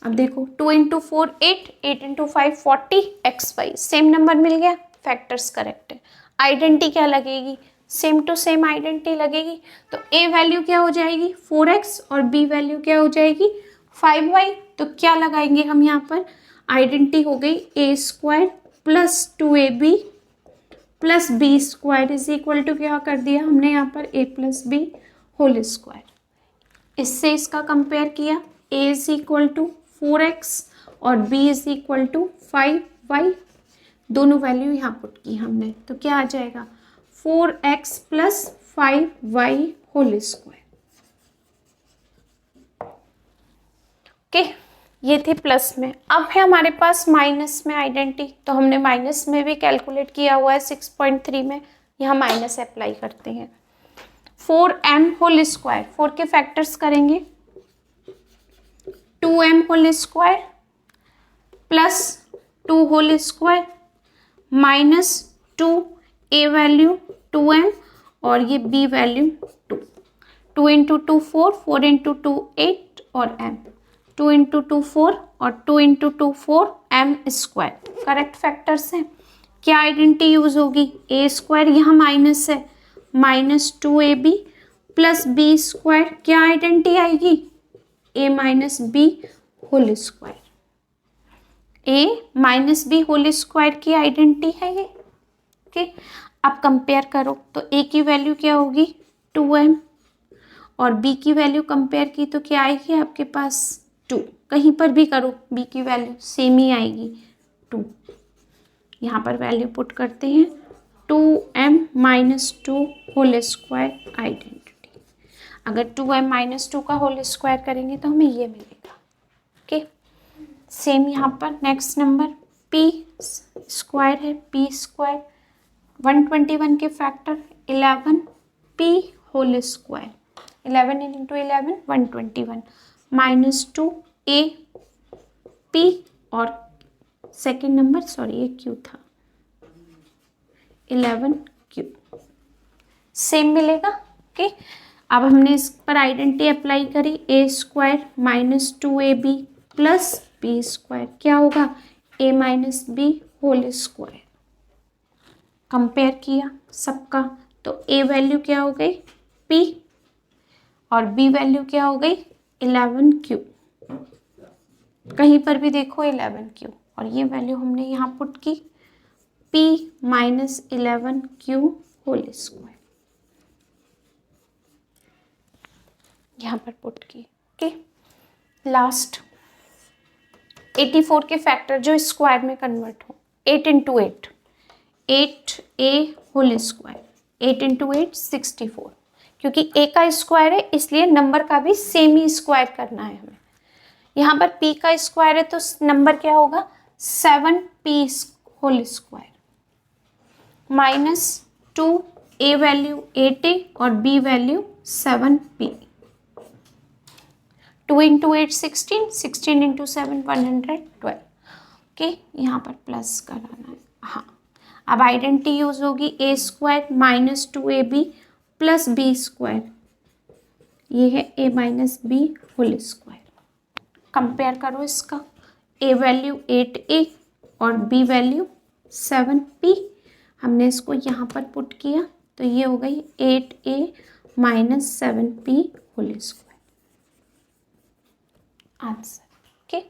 [SPEAKER 1] अब देखो 2 into 4 8, 8 into 5 40, xy same number मिल गया, फैक्टर्स करेक्ट है। आइडेंटिटी क्या लगेगी सेम टू सेम आइडेंटिटी लगेगी, तो a वैल्यू क्या हो जाएगी 4x और b वैल्यू क्या हो जाएगी 5y। तो क्या लगाएंगे हम यहाँ पर, आइडेंटिटी हो गई a square plus 2ab plus b square is equal to क्या कर दिया हमने यहाँ पर a plus b whole square. इससे इसका कंपेयर किया, a is equal to 4x और b is equal to 5y, दोनों वैल्यू यहाँ पुट की हमने, तो क्या आ जाएगा 4x plus 5y whole square. Okay, ये थे प्लस में। अब है हमारे पास माइनस में आइडेंटिटी, तो हमने माइनस में भी कैलकुलेट किया हुआ है 6.3 में, यहाँ माइनस अप्लाई करते हैं। 4m होल स्क्वायर, 4 के फैक्टर्स करेंगे 2m whole square plus 2 whole square minus 2 a value 2m और ये b वैल्यू 2, 2 इंटू 2 4, 4 इंटू 2 8 और m, 2 इंटू 2 4 और 2 into 2 4 m square. Correct factors हैं। क्या आइडेंटिटी यूज होगी a स्क्वायर, यहाँ माइनस है, minus 2ab plus b square, क्या आइडेंटिटी आएगी a minus b whole square. a minus b whole square की आइडेंटिटी है ये। ओके, अब कंपेयर करो तो a की वैल्यू क्या होगी 2m और b की वैल्यू कंपेयर की तो क्या आएगी आपके पास 2, कहीं पर भी करो b की वैल्यू सेम ही आएगी 2। यहाँ पर वैल्यू पुट करते हैं 2m minus 2 whole square identity. अगर 2m माइनस 2 का होल स्क्वायर करेंगे तो हमें ये मिलेगा। ओके, सेम यहाँ पर नेक्स्ट नंबर p स्क्वायर है, p स्क्वायर 121 के factor 11 p whole square, 11 into 11 121 minus 2 a p और सेकेंड नंबर सॉरी ये q था 11 q, सेम मिलेगा। ओके, अब हमने इस पर आइडेंटिटी अप्लाई करी, a square minus 2ab plus B square क्या होगा, A minus B whole square. Compare किया सबका, तो ए वैल्यू क्या हो गई पी और बी वैल्यू क्या हो गई 11Q। कहीं पर भी देखो 11Q, और ये वैल्यू हमने यहाँ पुट की P minus 11Q whole square, यहाँ पर पुट की। ओके, लास्ट 84 के फैक्टर जो स्क्वायर में कन्वर्ट हो, 8 into 8 8A whole square, 8 into 8 64, क्योंकि A का स्क्वायर है इसलिए नंबर का भी सेम ही स्क्वायर करना है हमें। यहाँ पर P का स्क्वायर है तो नंबर क्या होगा 7P whole square minus 2, A value 8A और B value 7P। 2 into 8 16, 16 into 7 112। Okay, यहाँ पर प्लस कराना है। हाँ, अब आइडेंटिटी यूज होगी, A square minus 2AB plus B square, ये है A minus B whole square. Compare करो इसका, ए वैल्यू 8A और बी वैल्यू 7P। हमने इसको यहाँ पर पुट किया तो ये हो गई 8A minus 7P whole square answer. Okay,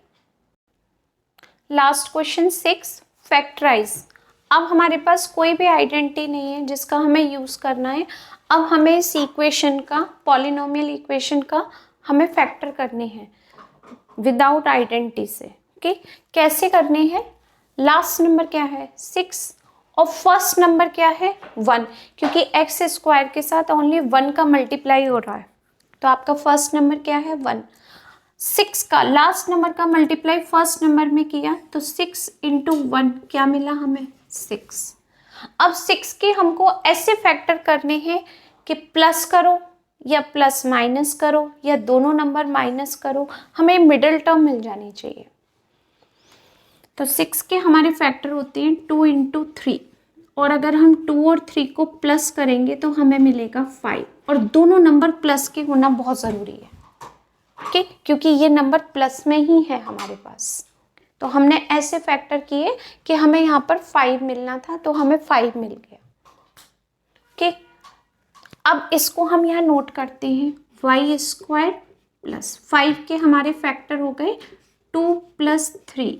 [SPEAKER 1] last question 6, factorise. अब हमारे पास कोई भी आइडेंटिटी नहीं है जिसका हमें यूज करना है। अब हमें इस इक्वेशन का, पॉलिनोमियल इक्वेशन का हमें फैक्टर करने हैं विदाउट आइडेंटिटी से। ओके, कैसे करने हैं, लास्ट नंबर क्या है 6 और फर्स्ट नंबर क्या है 1, क्योंकि एक्स स्क्वायर के साथ ओनली 1 का मल्टीप्लाई हो रहा है, तो आपका फर्स्ट नंबर क्या है 1। 6 का लास्ट नंबर का मल्टीप्लाई फर्स्ट नंबर में किया तो 6 इंटू 1 क्या मिला हमें 6। अब 6 के हमको ऐसे फैक्टर करने हैं कि प्लस करो या प्लस माइनस करो या दोनों नंबर माइनस करो, हमें मिडिल टर्म मिल जानी चाहिए। तो 6 के हमारे फैक्टर होते हैं 2 इंटू 3, और अगर हम 2 और 3 को प्लस करेंगे तो हमें मिलेगा 5, और दोनों नंबर प्लस के होना बहुत ज़रूरी है। ओके, क्योंकि ये नंबर प्लस में ही है हमारे पास, तो हमने ऐसे फैक्टर किए कि हमें यहाँ पर 5 मिलना था तो हमें 5 मिल गया। ओके, अब इसको हम यहाँ नोट करते हैं, y स्क्वायर प्लस 5 के हमारे फैक्टर हो गए 2 प्लस 3,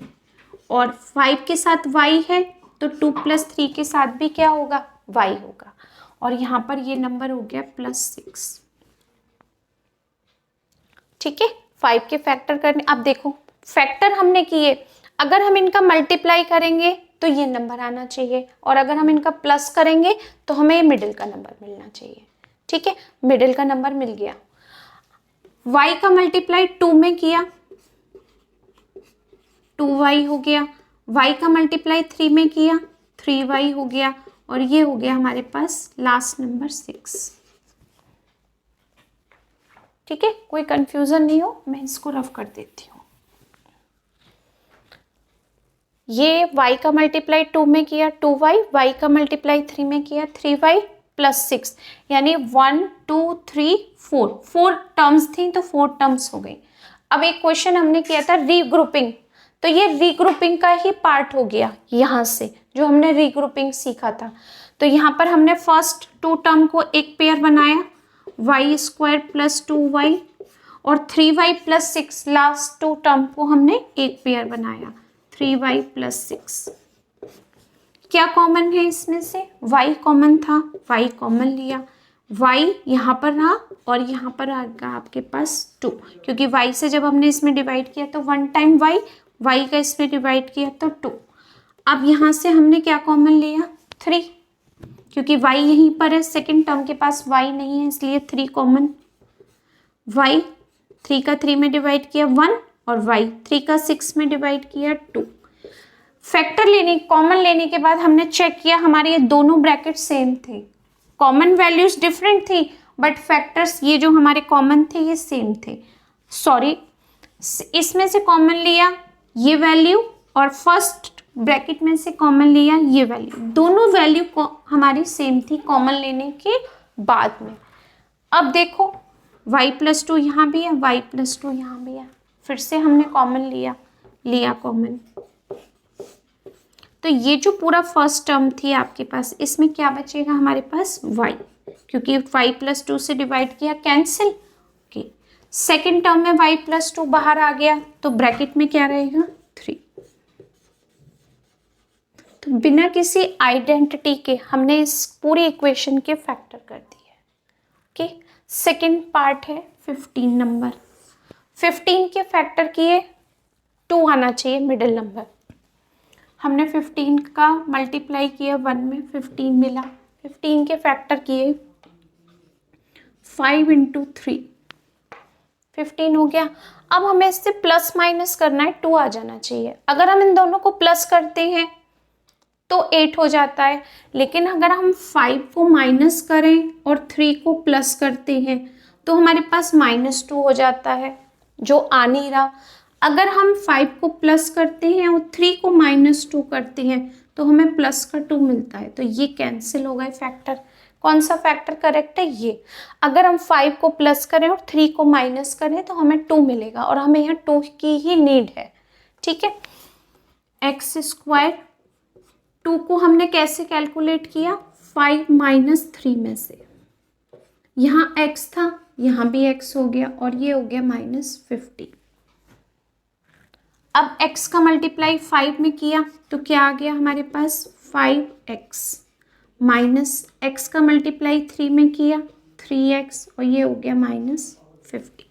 [SPEAKER 1] और 5 के साथ y है तो 2 प्लस 3 के साथ भी क्या होगा y होगा, और यहाँ पर ये नंबर हो गया +6। ठीक है, 5 के फैक्टर करने, अब देखो फैक्टर हमने किए, अगर हम इनका मल्टीप्लाई करेंगे तो ये नंबर आना चाहिए, और अगर हम इनका प्लस करेंगे तो हमें मिडिल का नंबर मिलना चाहिए। ठीक है, मिडिल का नंबर मिल गया। y का मल्टीप्लाई 2 में किया 2y हो गया, y का मल्टीप्लाई 3 में किया 3y हो गया, और ये हो गया हमारे पास लास्ट नंबर 6। ठीक है, कोई कंफ्यूजन नहीं हो, मैं इसको रफ कर देती हूँ। ये y का मल्टीप्लाई 2 में किया 2y, y का मल्टीप्लाई 3 में किया 3y प्लस 6, यानी 1 2 3 4 टर्म्स थी तो 4 टर्म्स हो गई। अब एक क्वेश्चन हमने किया था रीग्रुपिंग, तो ये रीग्रुपिंग का ही पार्ट हो गया यहाँ से, जो हमने रीग्रुपिंग सीखा था। तो यहाँ पर हमने फर्स्ट 2 टर्म को एक पेयर बनाया, y स्क्वायर प्लस 2y, और 3y प्लस 6 लास्ट 2 टर्म को हमने एक पेयर बनाया 3y प्लस 6। क्या कॉमन है इसमें से, y कॉमन था, y कॉमन लिया, y यहाँ पर रहा और यहाँ पर आ गया आपके पास 2, क्योंकि y से जब हमने इसमें डिवाइड किया तो 1 टाइम y का इसमें डिवाइड किया तो 2। अब यहाँ से हमने क्या कॉमन लिया 3, क्योंकि y यहीं पर है, सेकंड टर्म के पास y नहीं है इसलिए 3 कॉमन, y 3 का 3 में डिवाइड किया 1, और y 3 का 6 में डिवाइड किया 2। फैक्टर लेने, कॉमन लेने के बाद हमने चेक किया हमारे ये दोनों ब्रैकेट सेम थे, कॉमन वैल्यूज डिफरेंट थी बट फैक्टर्स ये जो हमारे कॉमन थे ये सेम थे। सॉरी, इसमें से कॉमन लिया ये वैल्यू और फर्स्ट ब्रैकेट में से कॉमन लिया ये वैल्यू, दोनों वैल्यू को हमारी सेम थी कॉमन लेने के बाद में। अब देखो y प्लस 2 यहाँ भी है, y प्लस 2 यहाँ भी है, फिर से हमने कॉमन लिया, लिया कॉमन, तो ये जो पूरा फर्स्ट टर्म थी आपके पास, इसमें क्या बचेगा हमारे पास y, क्योंकि y प्लस 2 से डिवाइड किया, कैंसिल। ओके, सेकेंड टर्म में y प्लस 2 बाहर आ गया, तो ब्रैकेट में क्या रहेगा 3। तो बिना किसी आइडेंटिटी के हमने इस पूरी इक्वेशन के फैक्टर कर दिए। ओके, सेकेंड पार्ट है 15 नंबर। 15 के फैक्टर किए, 2 आना चाहिए मिडिल नंबर। हमने 15 का मल्टीप्लाई किया 1 में, 15 मिला। 15 के फैक्टर किए 5 इंटू 3, 15 हो गया। अब हमें इससे प्लस माइनस करना है, 2 आ जाना चाहिए। अगर हम इन दोनों को प्लस करते हैं तो 8 हो जाता है, लेकिन अगर हम 5 को माइनस करें और 3 को प्लस करते हैं तो हमारे पास -2 हो जाता है, जो आ नहीं रहा। अगर हम 5 को प्लस करते हैं और 3 को -2 करते हैं तो हमें प्लस का 2 मिलता है, तो ये कैंसिल हो गए फैक्टर। कौन सा फैक्टर करेक्ट है? ये। अगर हम 5 को प्लस करें और 3 को माइनस करें तो हमें 2 मिलेगा, और हमें यहाँ 2 की ही नीड है। ठीक है, एक्स स्क्वायर, 2 को हमने कैसे कैलकुलेट किया? 5 माइनस 3 में से। यहाँ x था, यहाँ भी x हो गया, और ये हो गया -50। अब x का मल्टीप्लाई 5 में किया तो क्या आ गया हमारे पास? 5x माइनस x का मल्टीप्लाई 3 में किया 3x, और ये हो गया -50।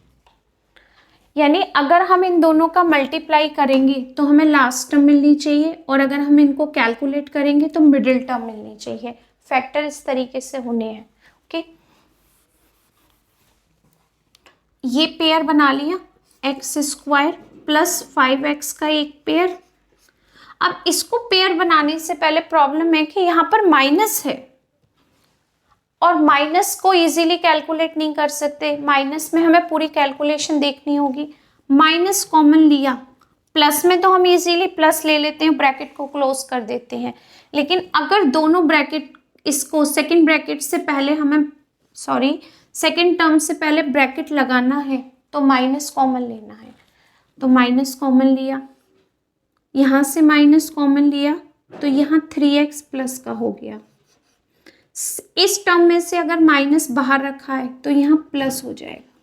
[SPEAKER 1] यानी अगर हम इन दोनों का मल्टीप्लाई करेंगे तो हमें लास्ट टर्म मिलनी चाहिए, और अगर हम इनको कैलकुलेट करेंगे तो मिडिल टर्म मिलनी चाहिए। फैक्टर इस तरीके से होने हैं। ओके, ये पेयर बना लिया, एक्स स्क्वायर प्लस 5x का एक पेयर। अब इसको पेयर बनाने से पहले प्रॉब्लम है कि यहाँ पर माइनस है, और माइनस को इजीली कैलकुलेट नहीं कर सकते। माइनस में हमें पूरी कैलकुलेशन देखनी होगी। माइनस कॉमन लिया, प्लस में तो हम इजीली प्लस ले लेते हैं, ब्रैकेट को क्लोज कर देते हैं। लेकिन अगर दोनों ब्रैकेट, इसको सेकंड ब्रैकेट से पहले हमें, सेकंड टर्म से पहले ब्रैकेट लगाना है तो माइनस कॉमन लेना है। तो माइनस कॉमन लिया, यहाँ से माइनस कॉमन लिया तो यहाँ 3x प्लस का हो गया। इस टर्म में से अगर माइनस बाहर रखा है तो यहाँ प्लस हो जाएगा।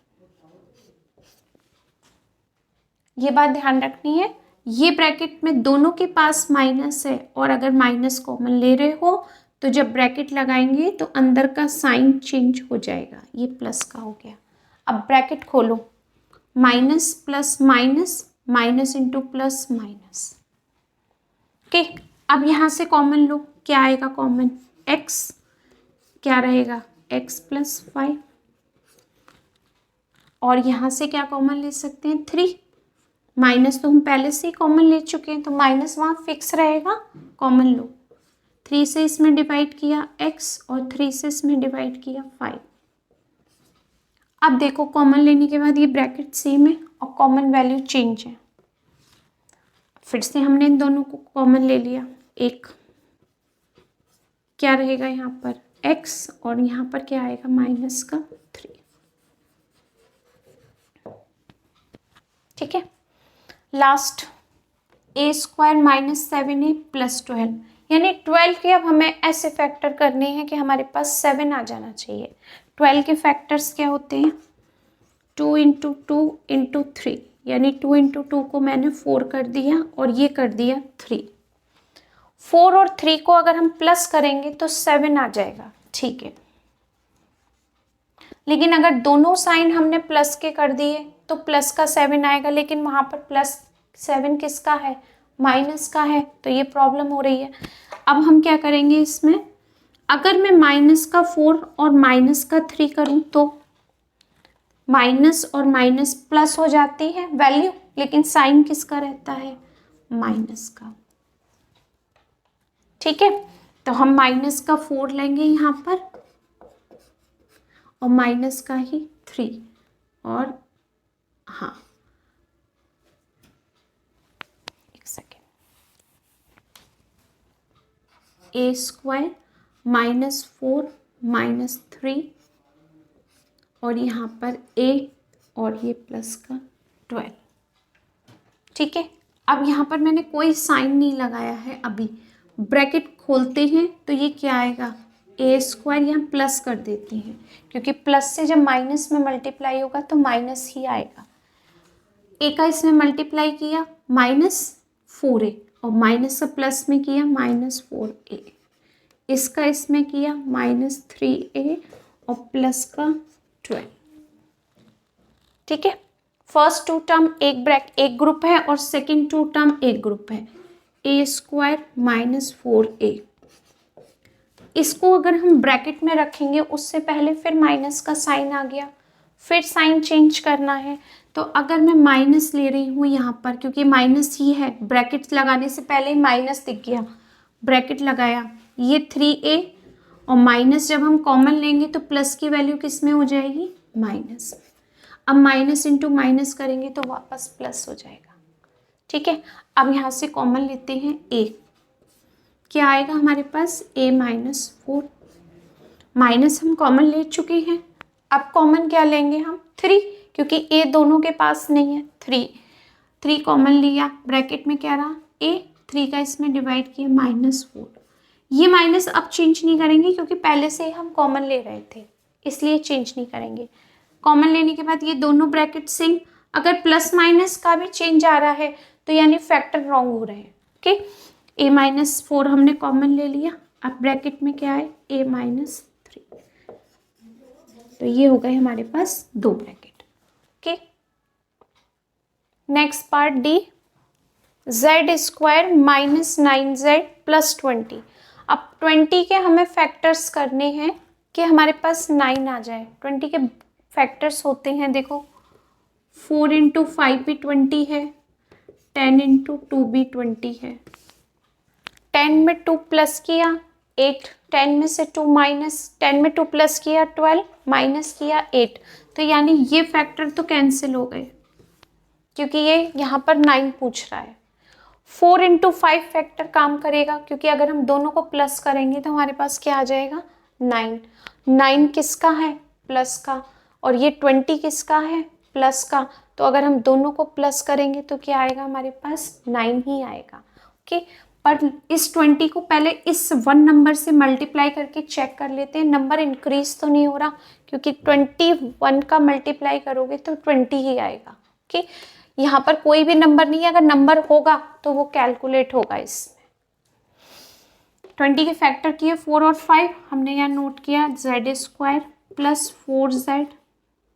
[SPEAKER 1] ये बात ध्यान रखनी है। ये ब्रैकेट में दोनों के पास माइनस है, और अगर माइनस कॉमन ले रहे हो तो जब ब्रैकेट लगाएंगे तो अंदर का साइन चेंज हो जाएगा। ये प्लस का हो गया। अब ब्रैकेट खोलो, minus plus minus, minus into plus minus. Okay, अब यहाँ से कॉमन लो, क्या आएगा कॉमन? x, क्या रहेगा? x प्लस 5, और यहाँ से क्या कॉमन ले सकते हैं? 3। माइनस तो हम पहले से ही कॉमन ले चुके हैं, तो माइनस वहाँ फिक्स रहेगा, कॉमन लो। 3 से इसमें डिवाइड किया x, और 3 से इसमें डिवाइड किया 5। अब देखो, कॉमन लेने के बाद ये ब्रैकेट सेम है और कॉमन वैल्यू चेंज है। फिर से हमने इन दोनों को कॉमन ले लिया, एक क्या रहेगा यहाँ पर? x, और यहाँ पर क्या आएगा? माइनस का 3। ठीक है, last a square minus 7a plus 12, यानी 12 के अब हमें ऐसे फैक्टर करने हैं कि हमारे पास 7 आ जाना चाहिए। 12 के फैक्टर्स क्या होते हैं? 2 इंटू 2 इंटू 3, यानी 2 इंटू 2 को मैंने 4 कर दिया, और ये कर दिया 3। 4 और 3 को अगर हम प्लस करेंगे तो 7 आ जाएगा। ठीक है, लेकिन अगर दोनों साइन हमने प्लस के कर दिए तो प्लस का 7 आएगा, लेकिन वहाँ पर प्लस 7 किसका है? माइनस का है, तो ये प्रॉब्लम हो रही है। अब हम क्या करेंगे इसमें? अगर मैं माइनस का 4 और माइनस का 3 करूँ तो माइनस और माइनस प्लस हो जाती है वैल्यू, लेकिन साइन किसका रहता है? माइनस का। ठीक है, तो हम माइनस का 4 लेंगे यहाँ पर, और माइनस का ही 3, और हाँ, एक second, a square minus 4 minus 3, और यहाँ पर a, और ये प्लस का 12। ठीक है, अब यहाँ पर मैंने कोई साइन नहीं लगाया है अभी। ब्रैकेट खोलते हैं तो ये क्या आएगा, ए स्क्वायर, यहाँ प्लस कर देते हैं क्योंकि प्लस से जब माइनस में मल्टीप्लाई होगा तो माइनस ही आएगा। ए का इसमें मल्टीप्लाई किया -4a और माइनस का प्लस में किया -4a, इसका इसमें किया -3a और प्लस का 12। ठीक है, फर्स्ट टू टर्म एक ग्रुप है और सेकंड टू टर्म एक ग्रुप है, ए स्क्वायर -4a। इसको अगर हम ब्रैकेट में रखेंगे उससे पहले फिर माइनस का साइन आ गया, फिर साइन चेंज करना है। तो अगर मैं माइनस ले रही हूँ यहाँ पर, क्योंकि माइनस ही है, ब्रैकेट लगाने से पहले ही माइनस दिख गया, ब्रैकेट लगाया, ये 3a और माइनस जब हम कॉमन लेंगे तो प्लस की वैल्यू किस में हो जाएगी, माइनस। अब माइनस इंटू माइनस करेंगे तो वापस प्लस हो जाएगा। ठीक है, अब यहाँ से कॉमन लेते हैं a, क्या आएगा हमारे पास, a -4, माइनस हम कॉमन ले चुके हैं। अब कॉमन क्या लेंगे हम, 3, क्योंकि a दोनों के पास नहीं है, 3 कॉमन लिया, ब्रैकेट में क्या रहा, a, 3 का इसमें डिवाइड किया -4। ये माइनस अब चेंज नहीं करेंगे क्योंकि पहले से ही हम कॉमन ले रहे थे, इसलिए चेंज नहीं करेंगे। कॉमन लेने के बाद ये दोनों ब्रैकेट सेम, अगर प्लस माइनस का भी चेंज आ रहा है तो यानी फैक्टर रॉन्ग हो रहे हैं। ओके, a -4 हमने कॉमन ले लिया, अब ब्रैकेट में क्या है, a -3, तो ये हो गए हमारे पास 2 bracket. Okay, next part D, z square -9z + 20। अब 20 के हमें फैक्टर्स करने हैं कि हमारे पास 9 आ जाए। 20 के फैक्टर्स होते हैं, देखो 4 × 5 भी 20 है, 10 × 2 भी 20 है, 10 में 2 प्लस किया 8, 10 में से 2 माइनस, 10 में 2 प्लस किया 12, माइनस किया 8, तो यानी ये फैक्टर तो कैंसिल हो गए क्योंकि ये यहाँ पर 9 पूछ रहा है। 4 × 5 फैक्टर काम करेगा क्योंकि अगर हम दोनों को प्लस करेंगे तो हमारे पास क्या आ जाएगा, 9। 9 किसका है, प्लस का, और ये 20 किसका है, प्लस का। तो अगर हम दोनों को प्लस करेंगे तो क्या आएगा हमारे पास, 9 ही आएगा। ओके, पर इस 20 को पहले इस 1 नंबर से मल्टीप्लाई करके चेक कर लेते हैं, नंबर इंक्रीज तो नहीं हो रहा, क्योंकि 21 का मल्टीप्लाई करोगे तो 20 ही आएगा। ओके, यहाँ पर कोई भी नंबर नहीं है, अगर नंबर होगा तो वो कैलकुलेट होगा इसमें। 20 के फैक्टर किए 4 और 5, हमने यहाँ नोट किया z स्क्वायर +4z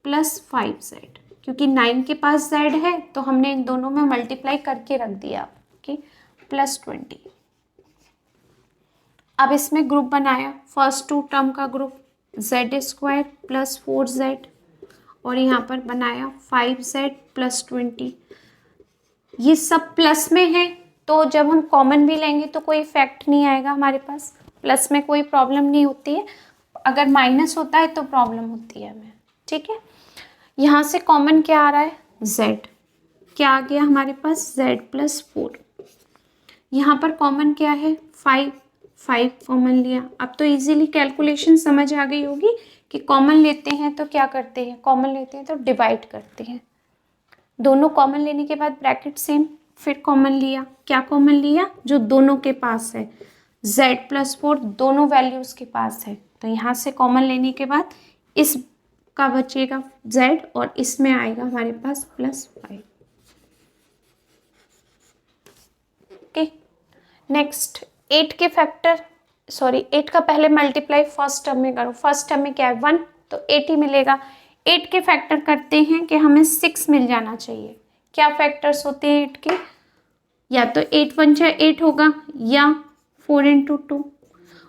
[SPEAKER 1] + 5z, क्योंकि 9 के पास z है तो हमने इन दोनों में मल्टीप्लाई करके रख दिया। ओके, +20। अब इसमें ग्रुप बनाया, फर्स्ट टू टर्म का ग्रुप z स्क्वायर +4z और यहाँ पर बनाया 5z + 20। ये सब प्लस में है तो जब हम कॉमन भी लेंगे तो कोई इफेक्ट नहीं आएगा हमारे पास, प्लस में कोई प्रॉब्लम नहीं होती है, अगर माइनस होता है तो प्रॉब्लम होती है हमें। ठीक है, यहाँ से कॉमन क्या आ रहा है, z, क्या आ गया हमारे पास, z +4। यहाँ पर कॉमन क्या है, 5 कॉमन लिया। अब तो इजीली कैलकुलेशन समझ आ गई होगी कि कॉमन लेते हैं तो क्या करते हैं, कॉमन लेते हैं तो डिवाइड करते हैं। दोनों कॉमन लेने के बाद ब्रैकेट सेम, फिर कॉमन लिया, क्या कॉमन लिया, जो दोनों के पास है, z +4 दोनों वैल्यूज के पास है, तो यहाँ से कॉमन लेने के बाद इस का बचेगा z और इसमें आएगा हमारे पास +5। ओके, नेक्स्ट 8 के फैक्टर, 8 का पहले मल्टीप्लाई फर्स्ट टर्म में करो, फर्स्ट टर्म में क्या है 1, तो 8 ही मिलेगा। 8 के फैक्टर करते हैं कि हमें 6 मिल जाना चाहिए। क्या फैक्टर्स होते हैं 8 के, या तो 8 × 1 = 8 होगा या 4 × 2,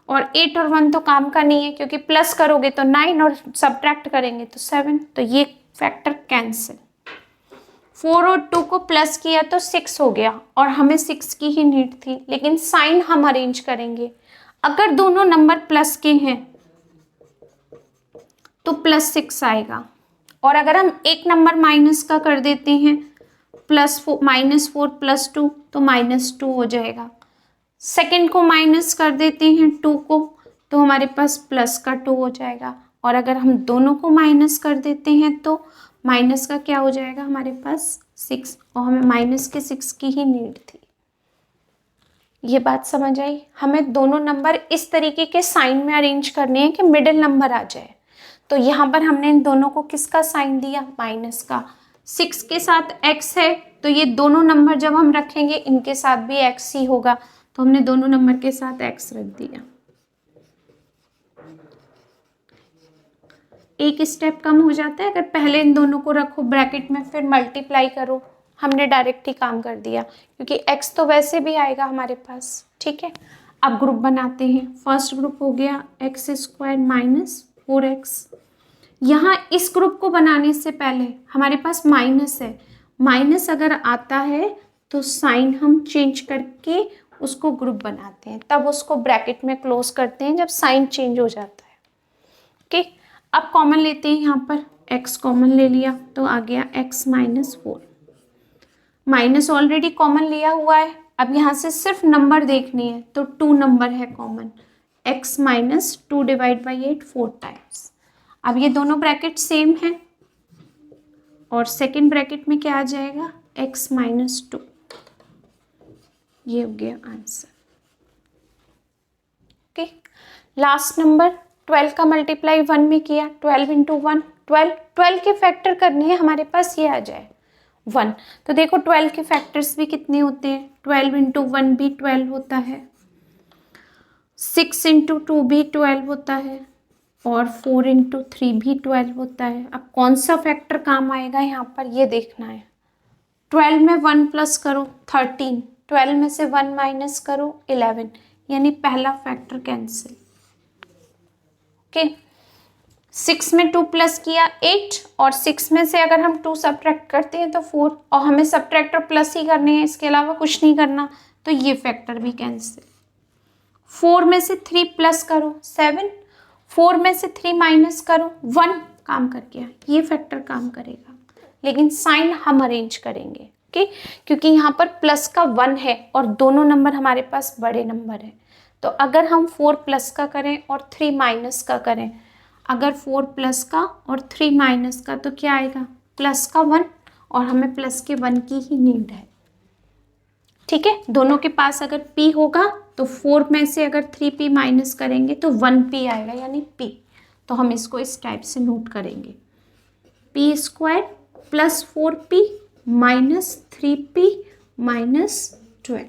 [SPEAKER 1] और 8 और 1 तो काम का नहीं है क्योंकि प्लस करोगे तो 9 और सब्ट्रैक्ट करेंगे तो 7, तो ये फैक्टर कैंसिल। 4 और 2 को प्लस किया तो 6 हो गया और हमें 6 की ही नीड थी, लेकिन साइन हम अरेंज करेंगे। अगर दोनों नंबर प्लस के हैं तो +6 आएगा, और अगर हम एक नंबर माइनस का कर देते हैं -4 + 2 तो -2 हो जाएगा। सेकंड को माइनस कर देते हैं 2 को तो हमारे पास प्लस का 2 हो जाएगा, और अगर हम दोनों को माइनस कर देते हैं तो माइनस का क्या हो जाएगा हमारे पास 6 और हमें माइनस के 6 की ही नीड थी। ये बात समझ आई। हमें दोनों नंबर इस तरीके के साइन में अरेंज करने हैं कि मिडिल नंबर आ जाए। तो यहाँ पर हमने इन दोनों को किसका साइन दिया? माइनस का। 6 के साथ x है तो ये दोनों नंबर जब हम रखेंगे इनके साथ भी x ही होगा, तो हमने दोनों नंबर के साथ x रख दिया। एक स्टेप कम हो जाता है अगर पहले इन दोनों को रखो ब्रैकेट में फिर मल्टीप्लाई करो। हमने डायरेक्ट ही काम कर दिया क्योंकि x तो वैसे भी आएगा हमारे पास। ठीक है, अब ग्रुप बनाते हैं। फर्स्ट ग्रुप हो गया x² माइनस 4x। यहाँ इस ग्रुप को बनाने से पहले हमारे पास माइनस है। माइनस अगर आता है तो साइन हम चेंज करके उसको ग्रुप बनाते हैं, तब उसको ब्रैकेट में क्लोज करते हैं जब साइन चेंज हो जाता है। ओके, अब कॉमन लेते हैं। यहाँ पर x कॉमन ले लिया तो आ गया x minus 4। Minus already common लिया हुआ है, अब यहाँ से सिर्फ नंबर देखनी है तो 2 नंबर है common. x minus 2 divide by 8 4 times. अब ये दोनों ब्रैकेट सेम है और सेकेंड ब्रैकेट में क्या आ जाएगा? x minus 2। ये हो गया आंसर। ओके, लास्ट नंबर 12 का मल्टीप्लाई 1 में किया, 12 इंटू 1 12 के फैक्टर करने हैं हमारे पास, ये आ जाए 1। तो देखो 12 के फैक्टर्स भी कितने होते हैं? 12 इंटू 1 भी 12 होता है, 6 इंटू 2 भी 12 होता है और 4 इंटू 3 भी 12 होता है। अब कौन सा फैक्टर काम आएगा यहाँ पर ये देखना है। 12 में 1 प्लस करो 13, 12 में से 1 माइनस करो 11, यानी पहला फैक्टर कैंसिल। ओके, 6 में 2 प्लस किया 8 और 6 में से अगर हम 2 सब्ट्रैक्ट करते हैं तो 4, और हमें सब्ट्रैक्ट और प्लस ही करने हैं, इसके अलावा कुछ नहीं करना, तो ये फैक्टर भी कैंसिल। 4 में से 3 प्लस करो 7, 4 में से 3 माइनस करो 1, काम कर गया, ये फैक्टर काम करेगा। लेकिन साइन हम अरेंज करेंगे। ओके, क्योंकि यहाँ पर प्लस का 1 है और दोनों नंबर हमारे पास बड़े नंबर है। तो अगर हम 4 प्लस का करें और 3 माइनस का करें, अगर 4 प्लस का और 3 माइनस का तो क्या आएगा? प्लस का 1, और हमें प्लस के 1 की ही नीड है। ठीक है, दोनों के पास अगर p होगा तो 4 में से अगर 3p माइनस करेंगे तो 1p आएगा, यानी p। तो हम इसको इस टाइप से नोट करेंगे, p² plus 4p minus 3p minus 12।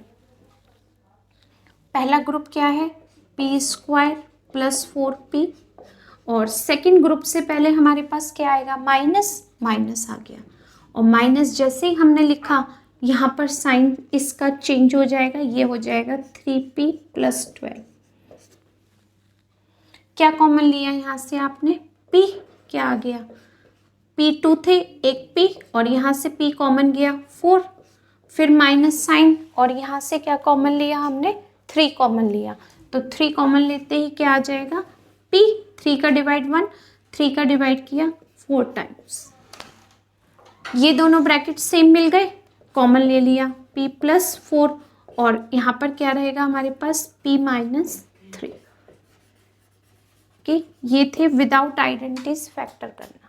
[SPEAKER 1] पहला ग्रुप क्या है? p² प्लस 4p, और सेकेंड ग्रुप से पहले हमारे पास क्या आएगा? माइनस, माइनस आ गया, और माइनस जैसे ही हमने लिखा यहाँ पर साइन इसका चेंज हो जाएगा, ये हो जाएगा 3p प्लस 12। क्या कॉमन लिया यहाँ से आपने? p, क्या आ गया? p2 थे, एक p, और यहाँ से p कॉमन गया 4, फिर माइनस साइन, और यहाँ से क्या कॉमन लिया हमने? 3 कॉमन लिया, तो 3 कॉमन लेते ही क्या आ जाएगा? p। 3 का डिवाइड 1, 3 का डिवाइड किया 4 टाइम्स। ये दोनों ब्रैकेट सेम मिल गए, कॉमन ले लिया p प्लस 4, और यहाँ पर क्या रहेगा हमारे पास? p minus 3। ओके, ये थे विदाउट आइडेंटिटीज फैक्टर करना।